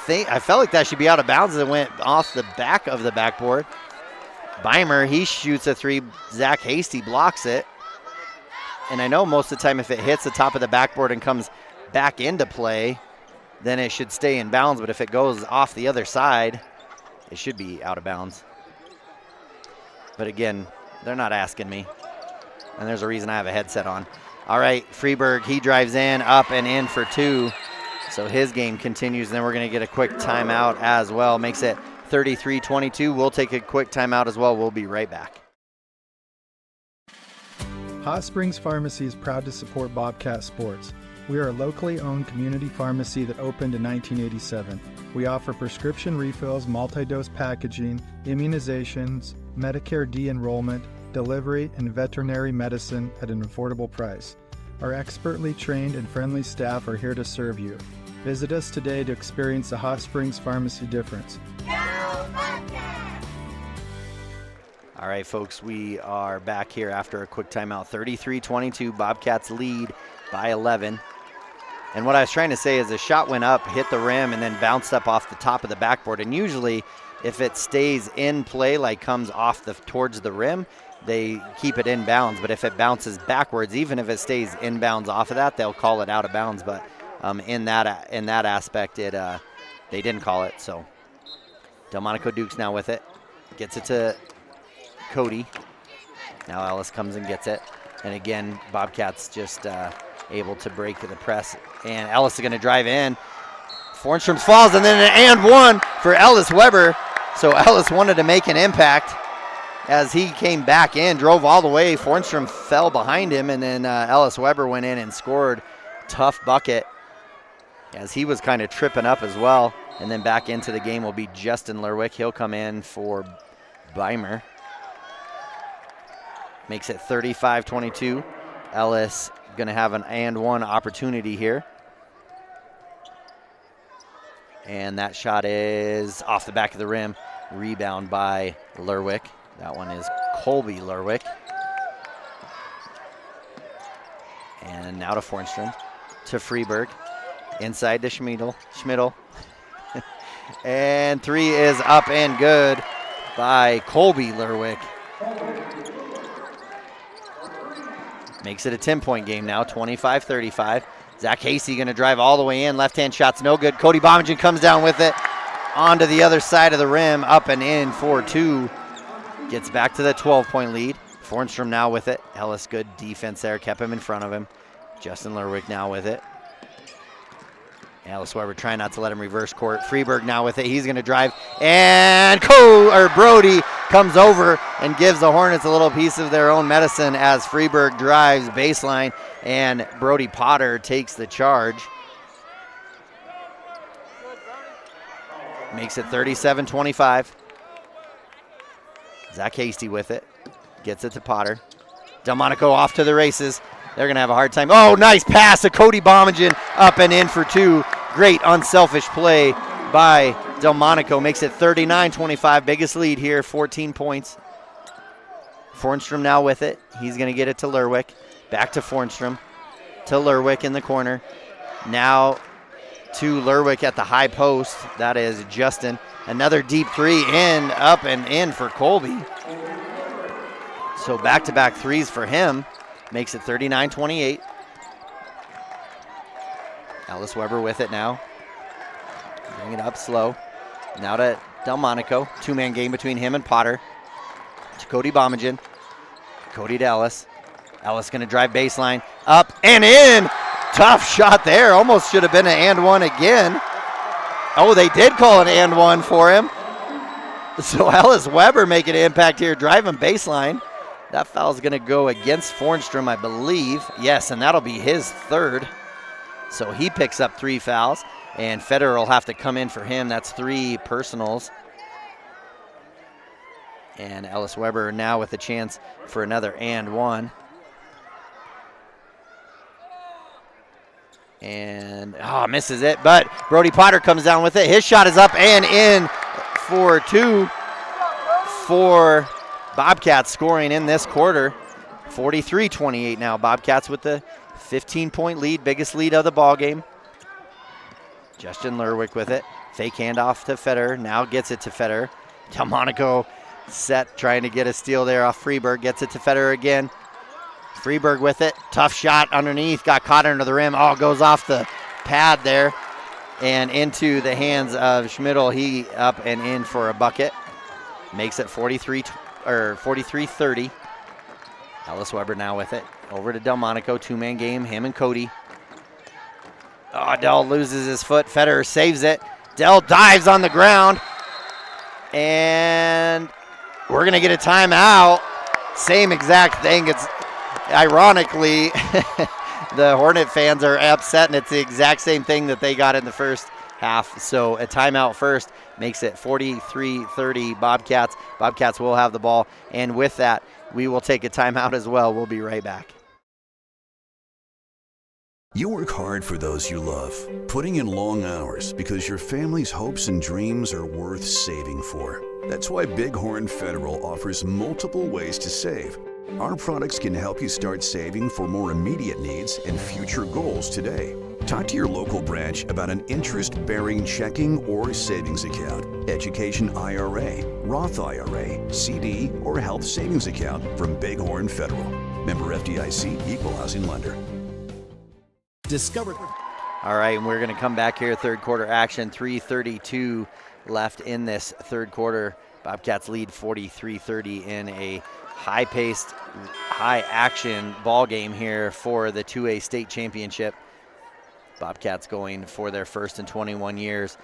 I felt like that should be out of bounds as it went off the back of the backboard. Beimer, he shoots a three. Zach Hasty blocks it. And I know most of the time if it hits the top of the backboard and comes back into play, then it should stay in bounds. But if it goes off the other side, it should be out of bounds. But again, they're not asking me. And there's a reason I have a headset on. All right, Freeburg, he drives in, up and in for two. So his game continues, and then we're going to get a quick timeout as well. Makes it 33-22. We'll take a quick timeout as well. We'll be right back. Hot Springs Pharmacy is proud to support Bobcat Sports. We are a locally owned community pharmacy that opened in 1987. We offer prescription refills, multi-dose packaging, immunizations, Medicare de-enrollment, delivery, and veterinary medicine at an affordable price. Our expertly trained and friendly staff are here to serve you. Visit us today to experience the Hot Springs Pharmacy difference. All right, folks, we are back here after a quick timeout. 33-22, Bobcats lead by 11. And what I was trying to say is the shot went up, hit the rim, and then bounced up off the top of the backboard. And usually, if it stays in play, like comes off towards the rim, they keep it in bounds. But if it bounces backwards, even if it stays in bounds off of that, they'll call it out of bounds. But in that aspect, they didn't call it. So Delmonico Dukes now with it, gets it to Cody. Now Ellis comes and gets it. And again, Bobcats just able to break the press. And Ellis is going to drive in. Fornstrom falls, and then an and one for Ellis Weber. So Ellis wanted to make an impact as he came back in, drove all the way. Fornstrom fell behind him, and then Ellis Weber went in and scored. Tough bucket as he was kind of tripping up as well. And then back into the game will be Justin Lerwick. He'll come in for Beimer. Makes it 35-22. Ellis going to have an and one opportunity here. And that shot is off the back of the rim. Rebound by Lerwick. That one is Colby Lerwick. And now to Fornstrom. To Freeburg. Inside to Schmidl. And three is up and good by Colby Lerwick. Makes it a 10-point game now, 25-35. Zach Hasty going to drive all the way in. Left-hand shot's no good. Cody Bominger comes down with it onto the other side of the rim, up and in for two. Gets back to the 12-point lead. Fornstrom now with it. Ellis, good defense there, kept him in front of him. Justin Lerwick now with it. Ellis Weber trying not to let him reverse court. Freeburg now with it. He's going to drive. And Brody comes over and gives the Hornets a little piece of their own medicine as Freeburg drives baseline. And Brody Potter takes the charge. Makes it 37-25. Zach Hasty with it. Gets it to Potter. Delmonico off to the races. They're going to have a hard time. Oh, nice pass to Cody Bominger, up and in for two. Great unselfish play by Delmonico. Makes it 39-25. Biggest lead here, 14 points. Fornstrom now with it. He's going to get it to Lerwick. Back to Fornstrom. To Lerwick in the corner. Now to Lerwick at the high post. That is Justin. Another deep three in, up and in for Colby. So back-to-back threes for him. Makes it 39-28. Ellis Weber with it now. Bring it up slow. Now to Delmonico. Two-man game between him and Potter. To Cody Bominger. Cody to Ellis. Ellis going to drive baseline. Up and in. Tough shot there. Almost should have been an and one again. Oh, they did call an and one for him. So Ellis Weber making an impact here, driving baseline. That foul's going to go against Fornstrom, I believe. Yes, and that'll be his third. So he picks up 3 fouls, and Federer will have to come in for him. That's 3 personals. And Ellis Weber now with a chance for another and one. And misses it, but Brody Potter comes down with it. His shot is up and in for two for Bobcats, scoring in this quarter. 43-28 now. Bobcats with the 15-point lead, biggest lead of the ball game. Justin Lerwick with it. Fake handoff to Federer. Now gets it to Federer. Delmonico set, trying to get a steal there off Freeberg. Gets it to Federer again. Freeberg with it. Tough shot underneath. Got caught under the rim. Goes off the pad there and into the hands of Schmidl. He up and in for a bucket. Makes it 43-30. Ellis Weber now with it. Over to Delmonico. Two-man game. Him and Cody. Dell loses his foot. Federer saves it. Dell dives on the ground. And we're going to get a timeout. Same exact thing. It's ironically, the Hornet fans are upset, and it's the exact same thing that they got in the first half. So a timeout first makes it 43-30 Bobcats. Bobcats will have the ball. And with that, we will take a timeout as well. We'll be right back. You work hard for those you love, putting in long hours because your family's hopes and dreams are worth saving for. That's why Bighorn Federal offers multiple ways to save. Our products can help you start saving for more immediate needs and future goals today. Talk to your local branch about an interest-bearing checking or savings account, education IRA, Roth IRA, CD, or health savings account from Bighorn Federal. Member FDIC, Equal Housing Lender. Discover. All right, and we're going to come back here. Third quarter action. 3:32 left in this third quarter. Bobcats lead 43-30 in a high-paced, high-action ball game here for the 2A state championship. Bobcats going for their first in 21 years.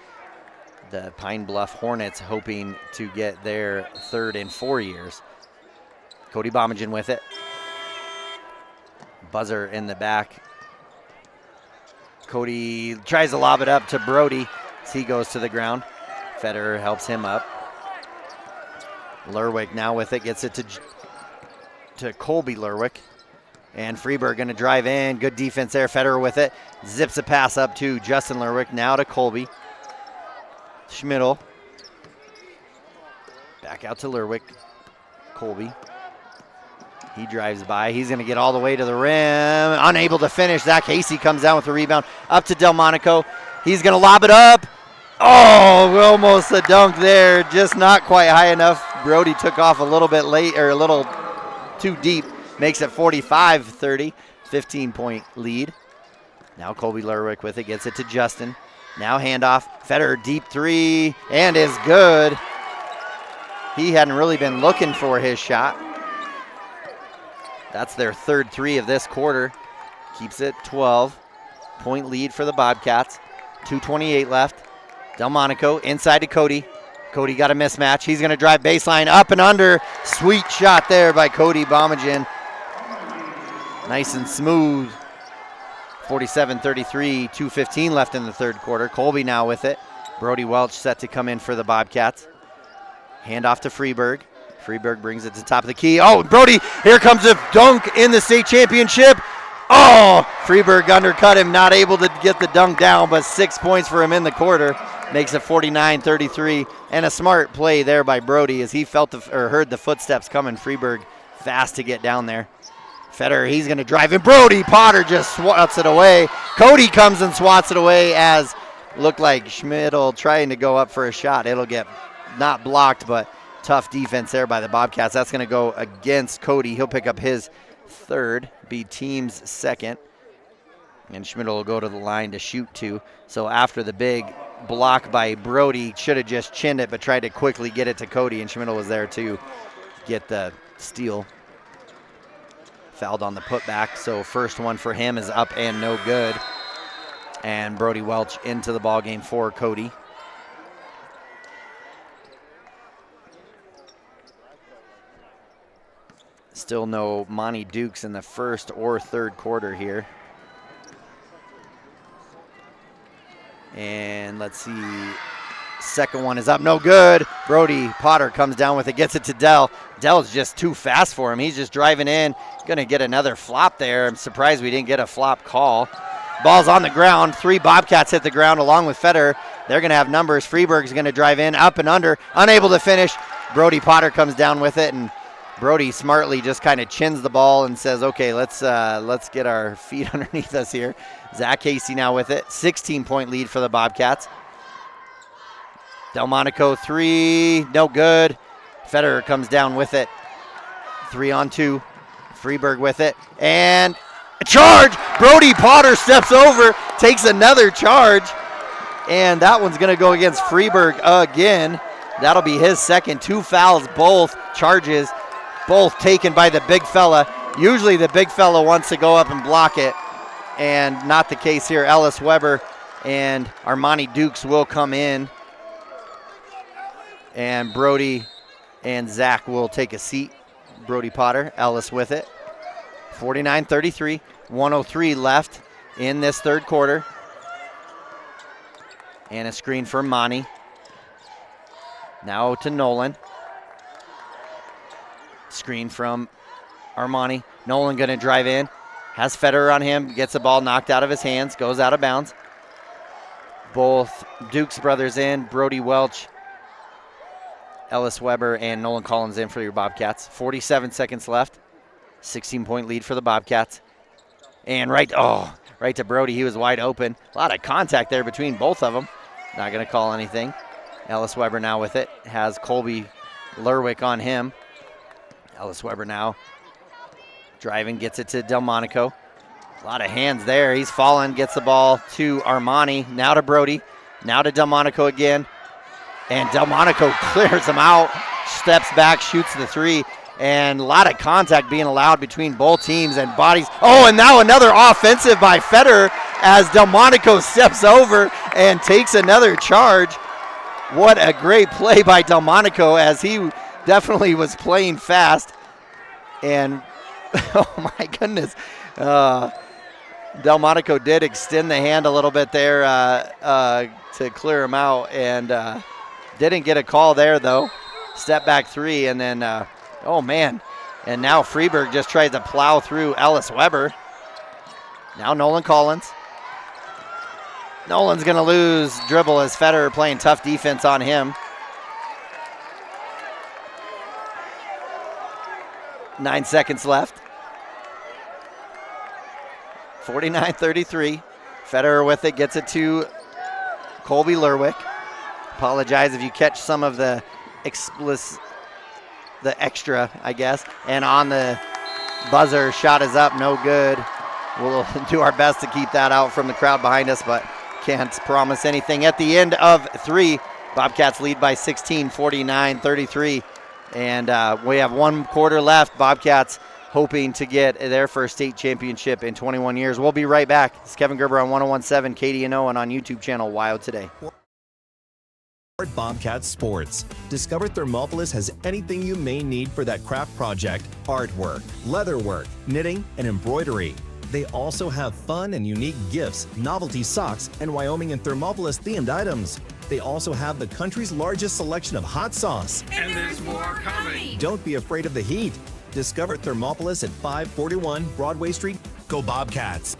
The Pine Bluff Hornets hoping to get their third in 4 years. Cody Bomagen with it. Buzzer in the back. Cody tries to lob it up to Brody as he goes to the ground. Federer helps him up. Lerwick now with it, gets it to Colby Lerwick. And Freeberg going to drive in. Good defense there. Federer with it. Zips a pass up to Justin Lerwick. Now to Colby. Schmidl. Back out to Lerwick. Colby. He drives by. He's going to get all the way to the rim. Unable to finish. Zach Hasey comes down with the rebound. Up to Delmonico. He's going to lob it up. Almost a dunk there. Just not quite high enough. Brody took off a little bit late, or a little too deep. Makes it 45-30. 15-point lead. Now Colby Lerwick with it. Gets it to Justin. Now handoff. Federer deep three. And is good. He hadn't really been looking for his shot. That's their third three of this quarter. Keeps it 12-point lead for the Bobcats. 2:28 left. Delmonico inside to Cody. Cody got a mismatch. He's going to drive baseline up and under. Sweet shot there by Cody Bomagen. Nice and smooth. 47-33, 2:15 left in the third quarter. Colby now with it. Brody Welch set to come in for the Bobcats. Handoff to Freeberg. Freeberg brings it to the top of the key. Brody, here comes a dunk in the state championship. Freeberg undercut him, not able to get the dunk down, but 6 points for him in the quarter. Makes it 49-33, and a smart play there by Brody as he heard the footsteps coming. Freeberg fast to get down there. Federer, he's going to drive, and Brody Potter just swats it away. Cody comes and swats it away as looked like Schmidl trying to go up for a shot. It'll get not blocked, but tough defense there by the Bobcats. That's going to go against Cody. He'll pick up his third, be team's second. And Schmidl will go to the line to shoot two. So after the big block by Brody, should have just chinned it, but tried to quickly get it to Cody, and Schmidl was there to get the steal. Fouled on the putback, so first one for him is up and no good. And Brody Welch into the ball game for Cody. Still no Monty Dukes in the first or third quarter here. And let's see, Second one is up, no good. Brody Potter comes down with it, gets it to Dell. Dell's just too fast for him. He's just driving in, gonna get another flop there. I'm surprised we didn't get a flop call. Ball's on the ground. 3 Bobcats hit the ground along with Federer. They're gonna have numbers. Freeburg's gonna drive in, up and under, unable to finish. Brody Potter comes down with it, and Brody smartly just kind of chins the ball and says, okay, let's get our feet underneath us here. Zach Hasty now with it. 16-point lead for the Bobcats. Delmonico 3, no good. Federer comes down with it. 3-on-2. Freeburg with it. And a charge! Brody Potter steps over, takes another charge. And that one's going to go against Freeburg again. That'll be his second. 2 fouls, both charges, both taken by the big fella. Usually the big fella wants to go up and block it, and not the case here. Ellis Weber and Armani Dukes will come in, and Brody and Zach will take a seat. Brody Potter, Ellis with it. 49-33, 1:03 left in this third quarter. And a screen for Monty. Now to Nolan. Screen from Armani. Nolan gonna drive in. Has Federer on him. Gets the ball knocked out of his hands. Goes out of bounds. Both Dukes brothers in. Brody Welch, Ellis Weber, and Nolan Collins in for your Bobcats. 47 seconds left. 16-point lead for the Bobcats. And right to Brody. He was wide open. A lot of contact there between both of them. Not going to call anything. Ellis Weber now with it. Has Colby Lerwick on him. Ellis Weber now driving, gets it to Delmonico. A lot of hands there. He's fallen, gets the ball to Armani. Now to Brody. Now to Delmonico again. And Delmonico clears him out. Steps back, shoots the 3. And a lot of contact being allowed between both teams and bodies. Oh, and now another offensive by Federer as Delmonico steps over and takes another charge. What a great play by Delmonico, as he definitely was playing fast. And, oh my goodness, Delmonico did extend the hand a little bit there to clear him out, and didn't get a call there, though. Step back 3, and then, oh man, and now Freeburg just tries to plow through Ellis Weber. Now Nolan Collins. Nolan's going to lose dribble as Federer playing tough defense on him. 9 seconds left. 49-33. Federer with it, gets it to Colby Lerwick. Apologize if you catch some of the extra, I guess. And on the buzzer, shot is up, no good. We'll do our best to keep that out from the crowd behind us, but can't promise anything. At the end of 3, Bobcats lead by 16, 49-33. And we have 1 quarter left. Bobcats hoping to get their first state championship in 21 years. We'll be right back. It's Kevin Gerber on 101.7 KDNO and on YouTube channel WyoToday. Bobcats Sports. Discover Thermopolis has anything you may need for that craft project: artwork, leatherwork, knitting, and embroidery. They also have fun and unique gifts, novelty socks, and Wyoming and Thermopolis themed items. They also have the country's largest selection of hot sauce. And there's more coming. Don't be afraid of the heat. Discover Thermopolis at 541 Broadway Street. Go Bobcats!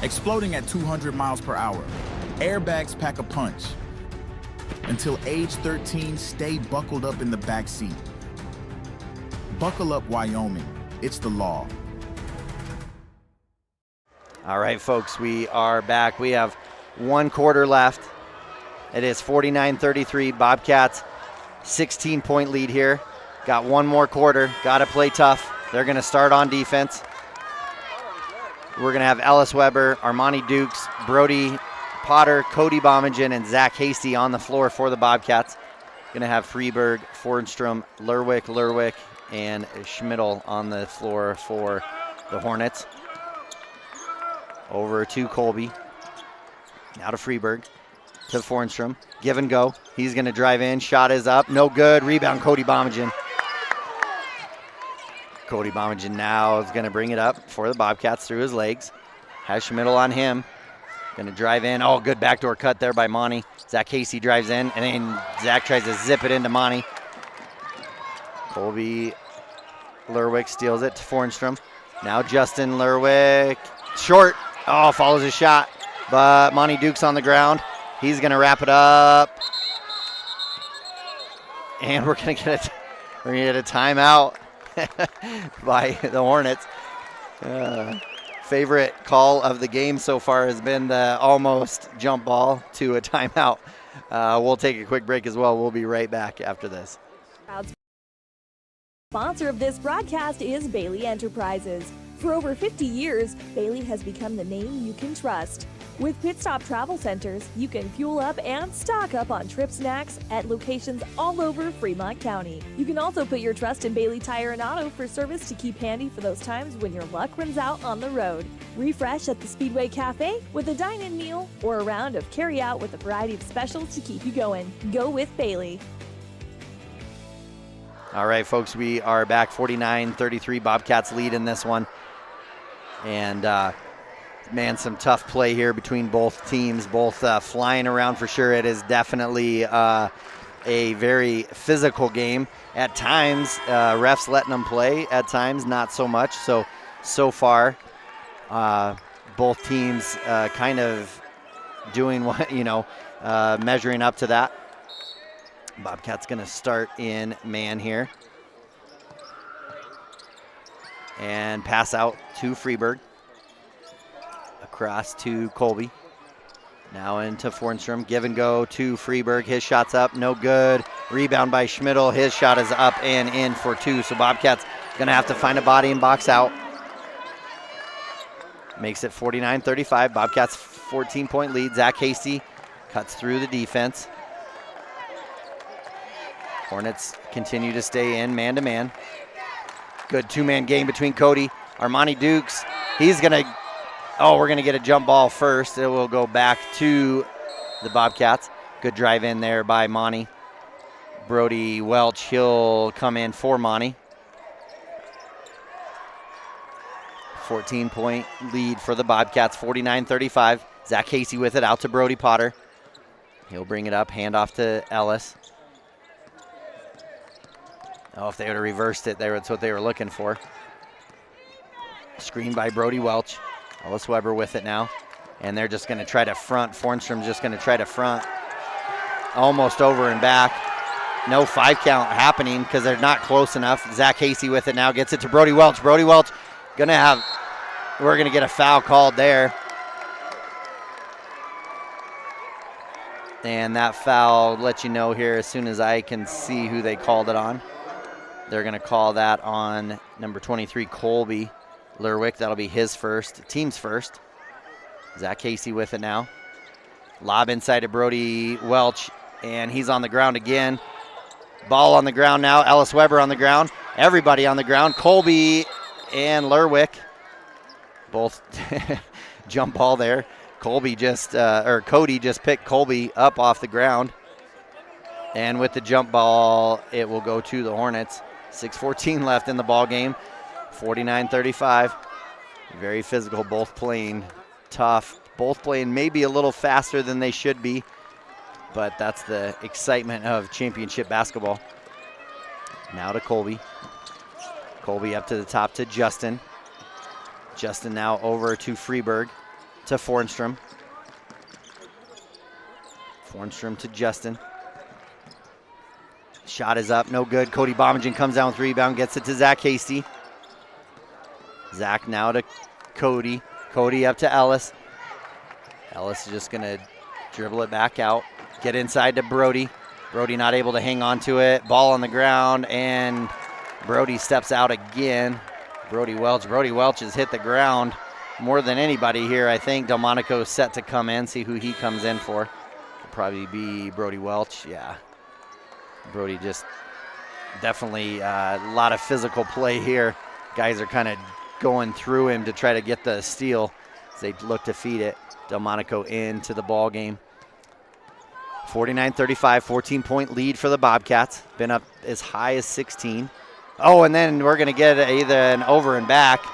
Exploding at 200 miles per hour. Airbags pack a punch. Until age 13, stay buckled up in the back seat. Buckle up, Wyoming. It's the law. All right, folks, we are back. We have 1 quarter left. It is 49-33. Bobcats, 16-point lead here. Got 1 more quarter. Got to play tough. They're going to start on defense. We're going to have Ellis Weber, Armani Dukes, Brody Potter, Cody Bommingen, and Zach Hasty on the floor for the Bobcats. Going to have Freeburg, Fornstrom, Lerwick, and Schmidl on the floor for the Hornets. Over to Colby. Now to Freeburg. To Fornstrom. Give and go. He's going to drive in. Shot is up. No good. Rebound, Cody Bommingen. Cody Bommingen now is going to bring it up for the Bobcats through his legs. Has Schmidl on him. Going to drive in. Oh, good backdoor cut there by Monty. Zach Casey drives in, and then Zach tries to zip it into Monty. Colby Lerwick steals it to Fornstrom. Now Justin Lerwick. Short. Oh, follows his shot. But Monty Duke's on the ground. He's going to wrap it up. And we're going to get a timeout by the Hornets. Favorite call of the game so far has been the almost jump ball to a timeout. We'll take a quick break as well. We'll be right back after this. Sponsor of this broadcast is Bailey Enterprises. For over 50 years, Bailey has become the name you can trust. With Pit Stop Travel Centers, you can fuel up and stock up on trip snacks at locations all over Fremont County. You can also put your trust in Bailey Tire and Auto for service to keep handy for those times when your luck runs out on the road. Refresh at the Speedway Cafe with a dine-in meal or a round of carry-out with a variety of specials to keep you going. Go with Bailey. All right, folks, we are back 49-33. Bobcats lead in this one. And, man, some tough play here between both teams, both flying around for sure. It is definitely a very physical game. At times, refs letting them play. At times, not so much. So far, both teams kind of doing what, measuring up to that. Bobcats going to start in man here. And pass out to Freeburg. Across to Colby. Now into Fornstrom. Give and go to Freeburg. His shot's up. No good. Rebound by Schmidl. His shot is up and in for two. So Bobcats going to have to find a body and box out. Makes it 49-35. Bobcats 14-point lead. Zach Hasty cuts through the defense. Hornets continue to stay in man-to-man. Good two-man game between Cody. Armani Dukes. He's going to... Oh, we're going to get a jump ball first. It will go back to the Bobcats. Good drive in there by Monty. Brody Welch, he'll come in for Monty. 14-point lead for the Bobcats, 49-35. Zach Casey with it, out to Brody Potter. He'll bring it up, hand off to Ellis. Oh, if they would have reversed it, that's what they were looking for. Screen by Brody Welch. Ellis Weber with it now. And they're just going to try to front. Fornstrom's just going to try to front. Almost over and back. No 5 count happening because they're not close enough. Zach Hasty with it now. Gets it to Brody Welch. Brody Welch we're going to get a foul called there. And that foul, I'll let you know here as soon as I can see who they called it on. They're going to call that on number 23, Colby Lerwick. That'll be his first, team's first. Zach Casey with it now. Lob inside to Brody Welch, and he's on the ground again. Ball on the ground now. Ellis Weber on the ground. Everybody on the ground. Colby and Lerwick. Both jump ball there. Cody just picked Colby up off the ground. And with the jump ball, it will go to the Hornets. 6:14 left in the ball game. 49-35. Very physical, both playing tough. Both playing maybe a little faster than they should be, but that's the excitement of championship basketball. Now to Colby. Colby up to the top to Justin. Justin now over to Freeburg, to Fornstrom. Fornstrom to Justin. Shot is up, no good. Cody Bombingen comes down with rebound, gets it to Zach Hasty. Zach now to Cody. Cody up to Ellis. Ellis is just going to dribble it back out. Get inside to Brody. Brody not able to hang on to it. Ball on the ground, and Brody steps out again. Brody Welch. Brody Welch has hit the ground more than anybody here, I think. Delmonico's set to come in, see who he comes in for. It'll probably be Brody Welch, yeah. Brody just definitely a lot of physical play here. Guys are kind of going through him to try to get the steal as they look to feed it. Delmonico into the ball game. 49-35, 14-point lead for the Bobcats. Been up as high as 16. Oh, and then we're going to get either an over and back.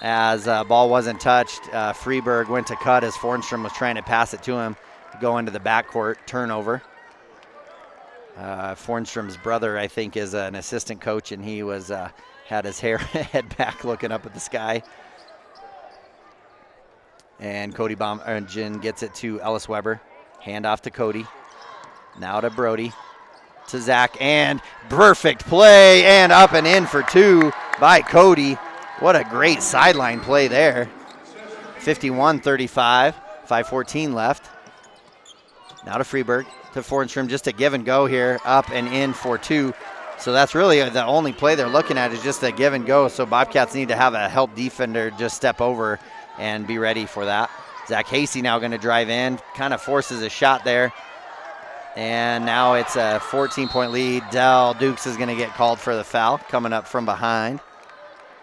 as ball wasn't touched. Freeburg went to cut as Fornstrom was trying to pass it to him, go into the backcourt, turnover. Fornstrom's brother, I think, is an assistant coach, and he was had his head back looking up at the sky. And Cody Baumgarten gets it to Ellis Weber. Hand off to Cody. Now to Brody. To Zach, and perfect play, and up and in for two by Cody. What a great sideline play there. 51-35, 5:14 left. Now to Freeburg, to Fornstrom, just a give and go here, up and in for two. So that's really the only play they're looking at is just a give and go. So Bobcats need to have a help defender just step over and be ready for that. Zach Hasty now going to drive in, kind of forces a shot there. And now it's a 14-point lead. Dell Dukes is going to get called for the foul coming up from behind.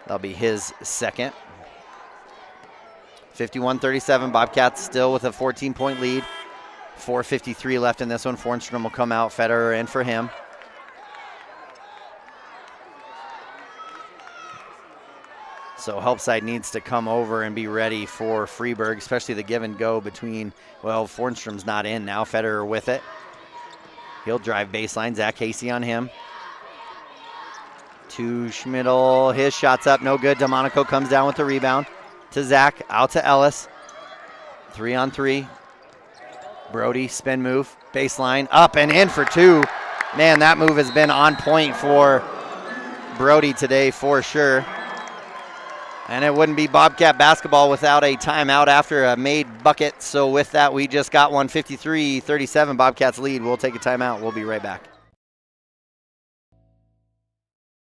That'll be his second. 51-37, Bobcats still with a 14-point lead. 4:53 left in this one. Fornstrom will come out, Federer in for him. So Helpside needs to come over and be ready for Freeburg, especially the give and go between, well, Fornstrom's not in now. Federer with it. He'll drive baseline. Zach Hasty on him. To Schmidl. His shot's up. No good. Delmonico comes down with the rebound. To Zach. Out to Ellis. 3-on-3. Brody. Spin move. Baseline. Up and in for two. Man, that move has been on point for Brody today for sure. And it wouldn't be Bobcat basketball without a timeout after a made bucket. So with that, we just got one. 53-37, Bobcats lead. We'll take a timeout. We'll be right back.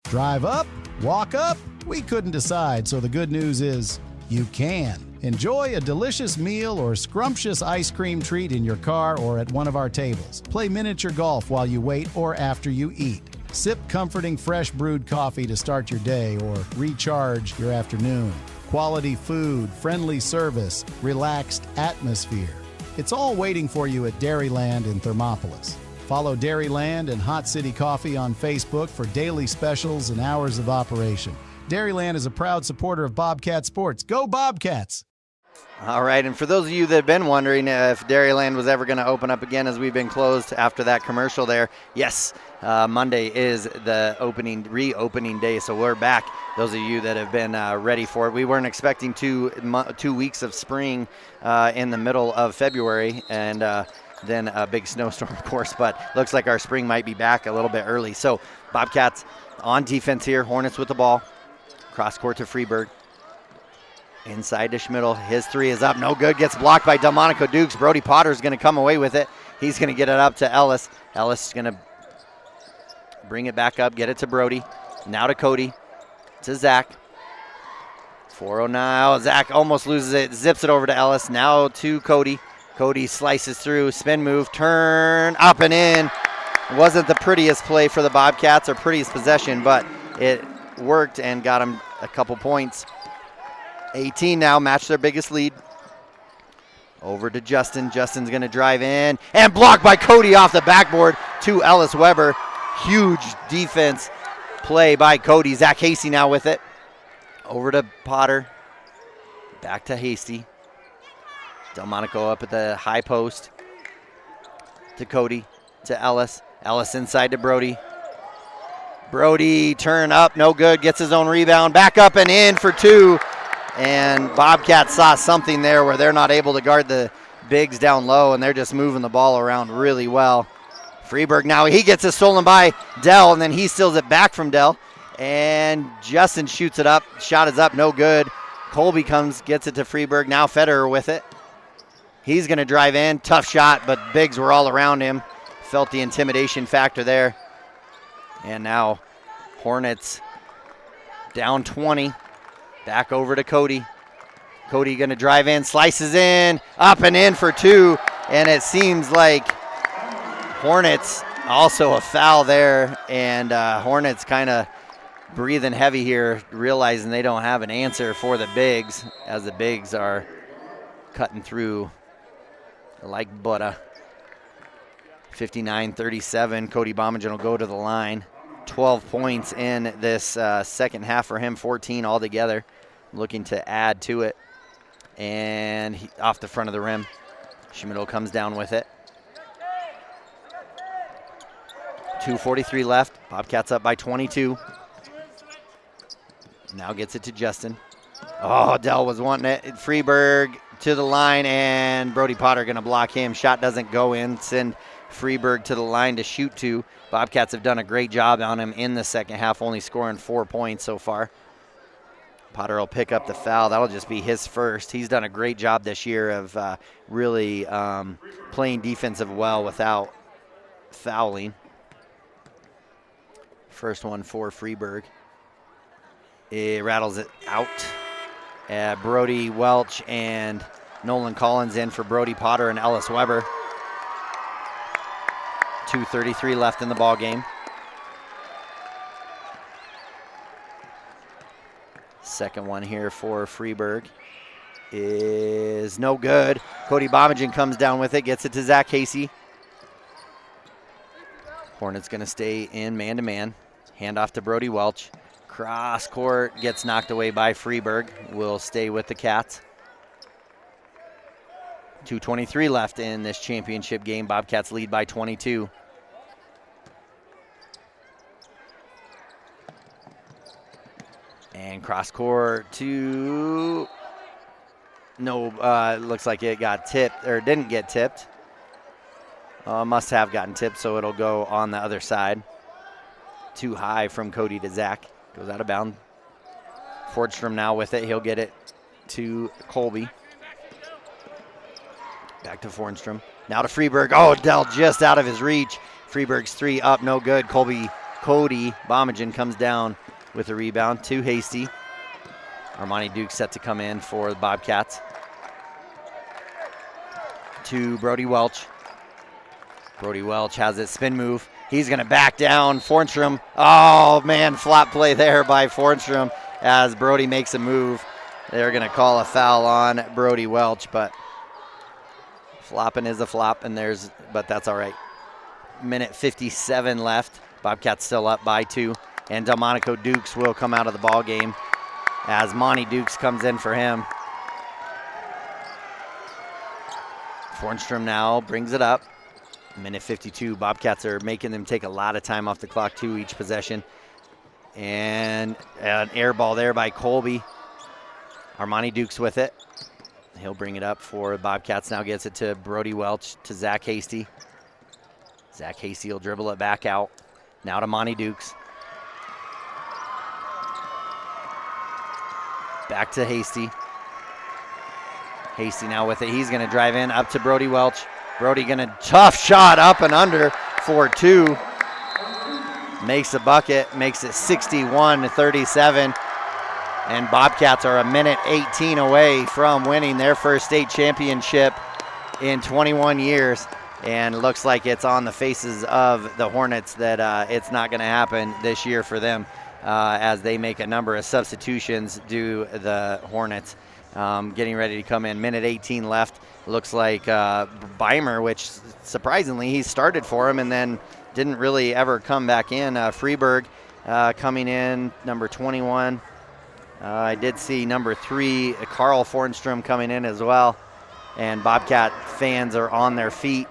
Drive up, walk up, we couldn't decide. So the good news is you can. Enjoy a delicious meal or scrumptious ice cream treat in your car or at one of our tables. Play miniature golf while you wait or after you eat. Sip comforting fresh brewed coffee to start your day or recharge your afternoon. Quality food, friendly service, relaxed atmosphere. It's all waiting for you at Dairyland in Thermopolis. Follow Dairyland and Hot City Coffee on Facebook for daily specials and hours of operation. Dairyland is a proud supporter of Bobcat Sports. Go Bobcats! All right, and for those of you that have been wondering if Dairyland was ever going to open up again as we've been closed after that commercial there, yes, Monday is the reopening day, so we're back. Those of you that have been ready for it, we weren't expecting 2 weeks of spring in the middle of February, and then a big snowstorm, of course, but looks like our spring might be back a little bit early. So Bobcats on defense here, Hornets with the ball, cross court to Freeburg. Inside to Schmidl. His three is up. No good. Gets blocked by Delmonico Dukes. Brody Potter's going to come away with it. He's going to get it up to Ellis. Ellis is going to bring it back up, get it to Brody. Now to Cody. To Zach. 4:09. Zach almost loses it. Zips it over to Ellis. Now to Cody. Cody slices through. Spin move. Turn. Up and in. Wasn't the prettiest play for the Bobcats or prettiest possession, but it worked and got them a couple points. 18 now, match their biggest lead. Over to Justin. Justin's going to drive in and blocked by Cody off the backboard to Ellis Weber. Huge defense play by Cody. Zach Hasty now with it. Over to Potter. Back to Hasty. Delmonico up at the high post. To Cody. To Ellis. Ellis inside to Brody. Brody turn up, no good. Gets his own rebound. Back up and in for two. And Bobcats saw something there where they're not able to guard the bigs down low, and they're just moving the ball around really well. Freeburg now, he gets it stolen by Dell, and then he steals it back from Dell. And Justin shoots it up. Shot is up, no good. Colby gets it to Freeburg. Now Federer with it. He's going to drive in. Tough shot, but bigs were all around him. Felt the intimidation factor there. And now Hornets down 20. Back over to Cody. Cody going to drive in, slices in, up and in for two. And it seems like Hornets also a foul there. And Hornets kind of breathing heavy here, realizing they don't have an answer for the bigs, as the bigs are cutting through like butter. 59-37, Cody Bomagen will go to the line. 12 points in this second half for him, 14 altogether. looking to add to it. And off the front of the rim. Schmidl comes down with it. 2:43 left. Bobcats up by 22. Now gets it to Justin. Oh, Dell was wanting it. Freeberg to the line, and Brody Potter going to block him. Shot doesn't go in. Send Freeberg to the line to shoot to. Bobcats have done a great job on him in the second half, only scoring 4 points so far. Potter will pick up the foul. That'll just be his first. He's done a great job this year of really playing defensive well without fouling. First one for Freeberg. It rattles it out. Brody Welch and Nolan Collins in for Brody Potter and Ellis Weber. 2:33 left in the ball game. Second one here for Freeberg is no good. Cody Bomagen comes down with it, gets it to Zach Casey. Hornets going to stay in man-to-man. Hand off to Brody Welch. Cross court gets knocked away by Freeberg. Will stay with the Cats. 2:23 left in this championship game. Bobcats lead by 22. And cross court to looks like it got tipped or didn't get tipped. Must have gotten tipped, so it'll go on the other side. Too high from Cody to Zach. Goes out of bounds. Fordstrom now with it. He'll get it to Colby. Back to Fordstrom. Now to Freeberg. Oh, Dell just out of his reach. Freeberg's three up, no good. Cody Bomagen comes down with a rebound to Hasty. Armani Duke set to come in for the Bobcats. To Brody Welch. Brody Welch has it, spin move. He's going to back down. Fordstrom. Oh, man, flop play there by Fordstrom as Brody makes a move. They're going to call a foul on Brody Welch, but flopping is a flop, but that's all right. Minute 57 left. Bobcats still up by 2. And Delmonico Dukes will come out of the ball game as Monty Dukes comes in for him. Fordstrom now brings it up. Minute 52. Bobcats are making them take a lot of time off the clock too, each possession. And an air ball there by Colby. Armani Dukes with it. He'll bring it up for Bobcats. Now gets it to Brody Welch to Zach Hasty. Zach Hasty will dribble it back out. Now to Monty Dukes. Back to Hasty. Hasty now with it. He's going to drive in up to Brody Welch. Brody going to tough shot up and under for 2. Makes a bucket, makes it 61-37. And Bobcats are a minute 18 away from winning their first state championship in 21 years. And looks like it's on the faces of the Hornets that it's not going to happen this year for them as they make a number of substitutions due the Hornets. Getting ready to come in. Minute 18 left. Looks like Beimer, which surprisingly he started for him and then didn't really ever come back in. Freeberg coming in, number 21. I did see number 3, Carl Fordstrom, coming in as well. And Bobcat fans are on their feet.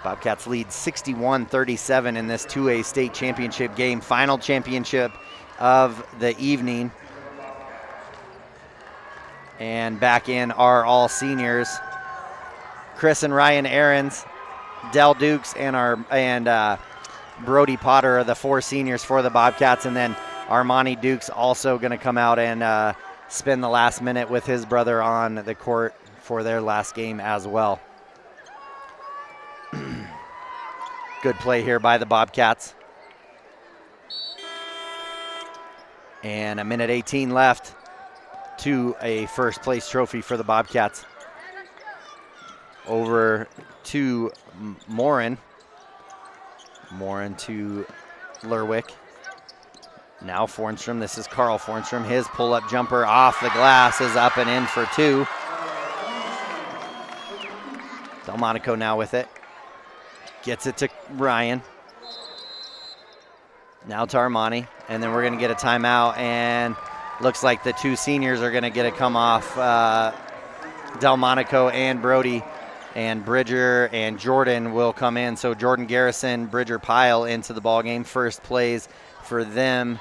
Bobcats lead 61-37 in this 2A state championship game. Final championship of the evening. And back in are all seniors. Chris and Ryan Aarons, Dell Dukes, and Brody Potter are the 4 seniors for the Bobcats. And then Armani Dukes also going to come out and spend the last minute with his brother on the court for their last game as well. Good play here by the Bobcats. And a minute 18 left to a first place trophy for the Bobcats. Over to Morin. Morin to Lerwick. Now Fordstrom. This is Carl Fordstrom. His pull-up jumper off the glass is up and in for 2. Delmonico now with it. Gets it to Ryan. Now to Armani. And then we're going to get a timeout. And Looks like the two seniors are going to get a come off, Delmonico and Brody, and Bridger and Jordan will come in. So Jordan Garrison, Bridger Pyle into the ball game. First plays for them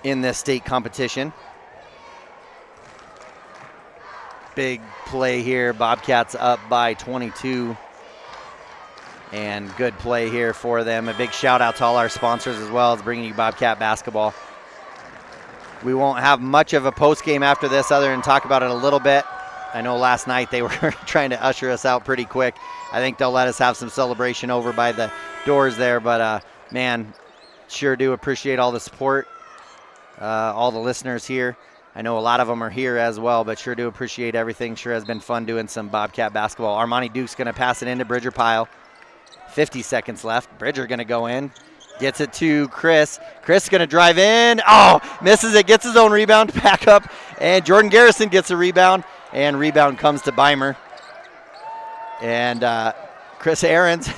in this state competition. Big play here. Bobcats up by 22. And good play here for them. A big shout out to all our sponsors as well as bringing you Bobcat basketball. We won't have much of a post game after this other than talk about it a little bit. I know last night they were trying to usher us out pretty quick. I think they'll let us have some celebration over by the doors there, but man, sure do appreciate all the support, all the listeners here. I know a lot of them are here as well, but sure do appreciate everything. Sure has been fun doing some Bobcat basketball. Armani Duke's going to pass it into Bridger Pyle. 50 seconds left. Bridger going to go in. Gets it to Chris. Chris going to drive in. Oh, misses it. Gets his own rebound. Back up. And Jordan Garrison gets a rebound. And rebound comes to Beimer. And Chris Ahrens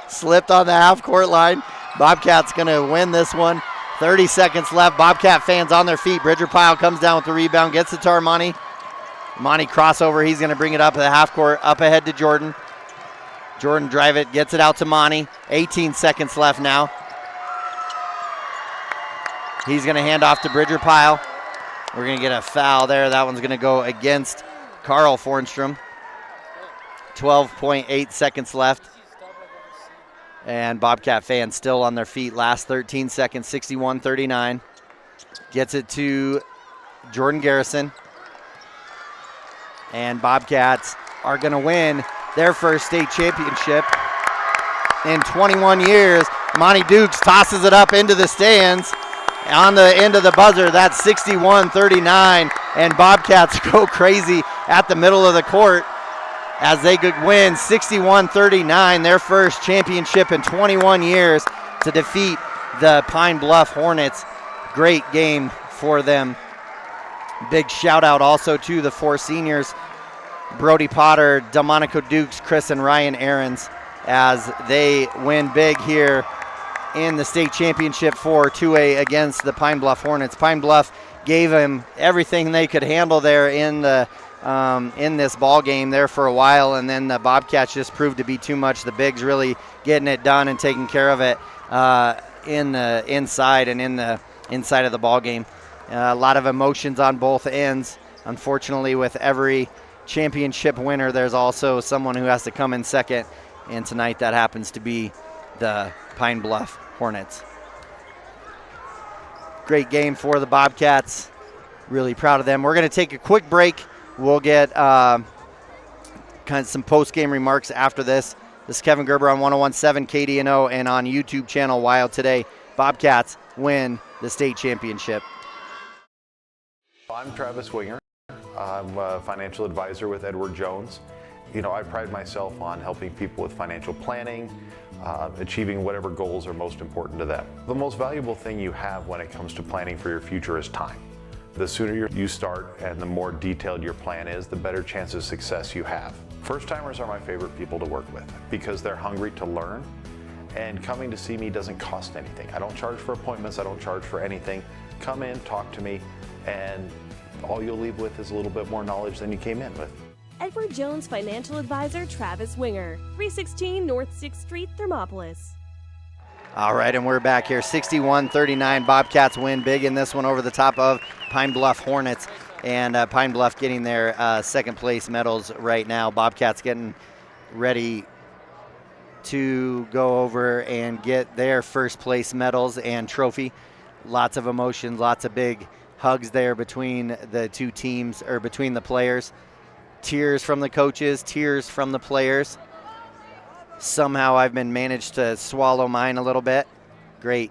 slipped on the half-court line. Bobcats going to win this one. 30 seconds left. Bobcat fans on their feet. Bridger Pyle comes down with the rebound. Gets it to Armani. Armani crossover. He's going to bring it up at the half-court. Up ahead to Jordan. Jordan drive it, gets it out to Monty. 18 seconds left now. He's going to hand off to Bridger Pyle. We're going to get a foul there. That one's going to go against Carl Fornstrom. 12.8 seconds left. And Bobcat fans still on their feet. Last 13 seconds, 61-39. Gets it to Jordan Garrison. And Bobcats are going to win their first state championship in 21 years. Monty Dukes tosses it up into the stands on the end of the buzzer. That's 61-39, and Bobcats go crazy at the middle of the court as they could win 61-39, their first championship in 21 years to defeat the Pine Bluff Hornets. Great game for them. Big shout out also to the four seniors, Brody Potter, Delmonico Dukes, Chris and Ryan Ahrens, as they win big here in the state championship for 2A against the Pine Bluff Hornets. Pine Bluff gave them everything they could handle there in the in this ball game there for a while, and then the Bobcats just proved to be too much. The bigs really getting it done and taking care of it in the inside and in the inside of the ball game. A lot of emotions on both ends. Unfortunately, with every championship winner, there's also someone who has to come in second, and tonight that happens to be the Pine Bluff Hornets. Great game for the Bobcats. Really proud of them. We're going to take a quick break. We'll get kind of some post-game remarks after this. This is Kevin Gerber on 101.7 KDNO and on YouTube channel WyoToday. Bobcats win the state championship. I'm Travis Winger. I'm a financial advisor with Edward Jones. You know, I pride myself on helping people with financial planning, achieving whatever goals are most important to them. The most valuable thing you have when it comes to planning for your future is time. The sooner you start and the more detailed your plan is, the better chance of success you have. First-timers are my favorite people to work with because they're hungry to learn, and coming to see me doesn't cost anything. I don't charge for appointments, I don't charge for anything. Come in, talk to me, and all you'll leave with is a little bit more knowledge than you came in with. Edward Jones Financial Advisor Travis Winger, 316 North 6th Street, Thermopolis. All right, and we're back here. 61-39. Bobcats win big in this one over the top of Pine Bluff Hornets. And Pine Bluff getting their second place medals right now. Bobcats getting ready to go over and get their first place medals and trophy. Lots of emotions, lots of big hugs there between the two teams, or between the players. Tears from the coaches, tears from the players. Somehow I've been managed to swallow mine a little bit. Great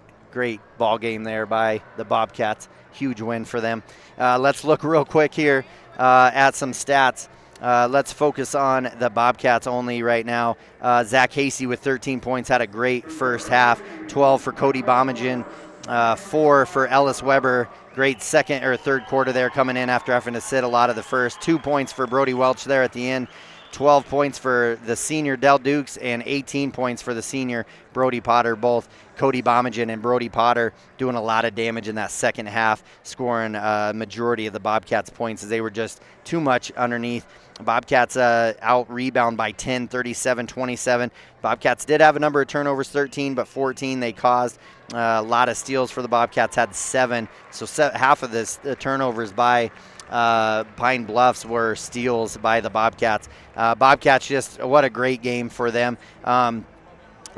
ball game there by the Bobcats. Huge win for them. Let's look real quick here at some stats. Let's focus on the Bobcats only right now. Zach Hasey with 13 points had a great first half. 12 for Cody Bomagen, 4 for Ellis Weber. Great second or third quarter there coming in after having to sit a lot of the first. 2 points for Brody Welch there at the end. 12 points for the senior Del Dukes and 18 points for the senior Brody Potter. Both Cody Bomagen and Brody Potter doing a lot of damage in that second half, scoring a majority of the Bobcats' points as they were just too much underneath. Bobcats out rebound by 10, 37-27. Bobcats did have a number of turnovers, 13, but 14 they caused. A lot of steals for the Bobcats, had 7. So half of the turnovers by Pine Bluffs were steals by the Bobcats. Bobcats, just what a great game for them.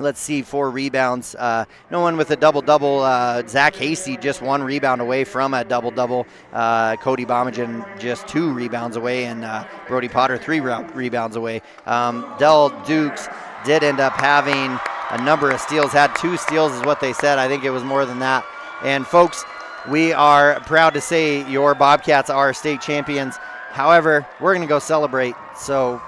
Let's see, 4 rebounds. No one with a double-double. Zach Hasty just 1 rebound away from a double-double. Cody Bomagen just 2 rebounds away, and Brody Potter 3 rebounds away. Del Dukes did end up having a number of steals. Had 2 steals is what they said. I think it was more than that. And folks, we are proud to say your Bobcats are state champions. However, we're going to go celebrate. So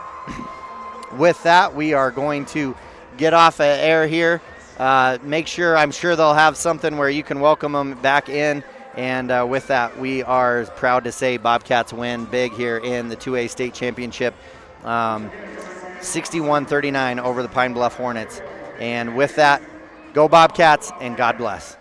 with that, we are going to get off air here. I'm sure they'll have something where you can welcome them back in. And with that, we are proud to say Bobcats win big here in the 2A state championship, 61-39 over the Pine Bluff Hornets. And with that, go Bobcats and God bless.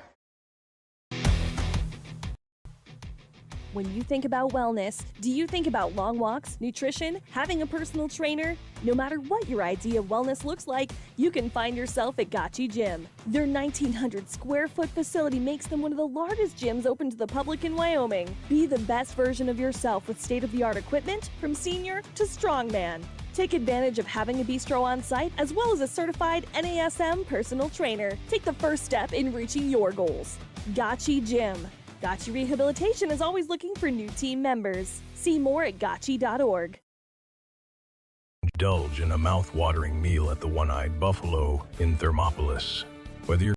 When you think about wellness, do you think about long walks, nutrition, having a personal trainer? No matter what your idea of wellness looks like, you can find yourself at Gotchi Gym. Their 1,900 square foot facility makes them one of the largest gyms open to the public in Wyoming. Be the best version of yourself with state-of-the-art equipment from senior to strongman. Take advantage of having a bistro on site as well as a certified NASM personal trainer. Take the first step in reaching your goals. Gotchi Gym. Gotchi Rehabilitation is always looking for new team members. See more at gotchi.org. Indulge in a mouth-watering meal at the One-Eyed Buffalo in Thermopolis. Whether you're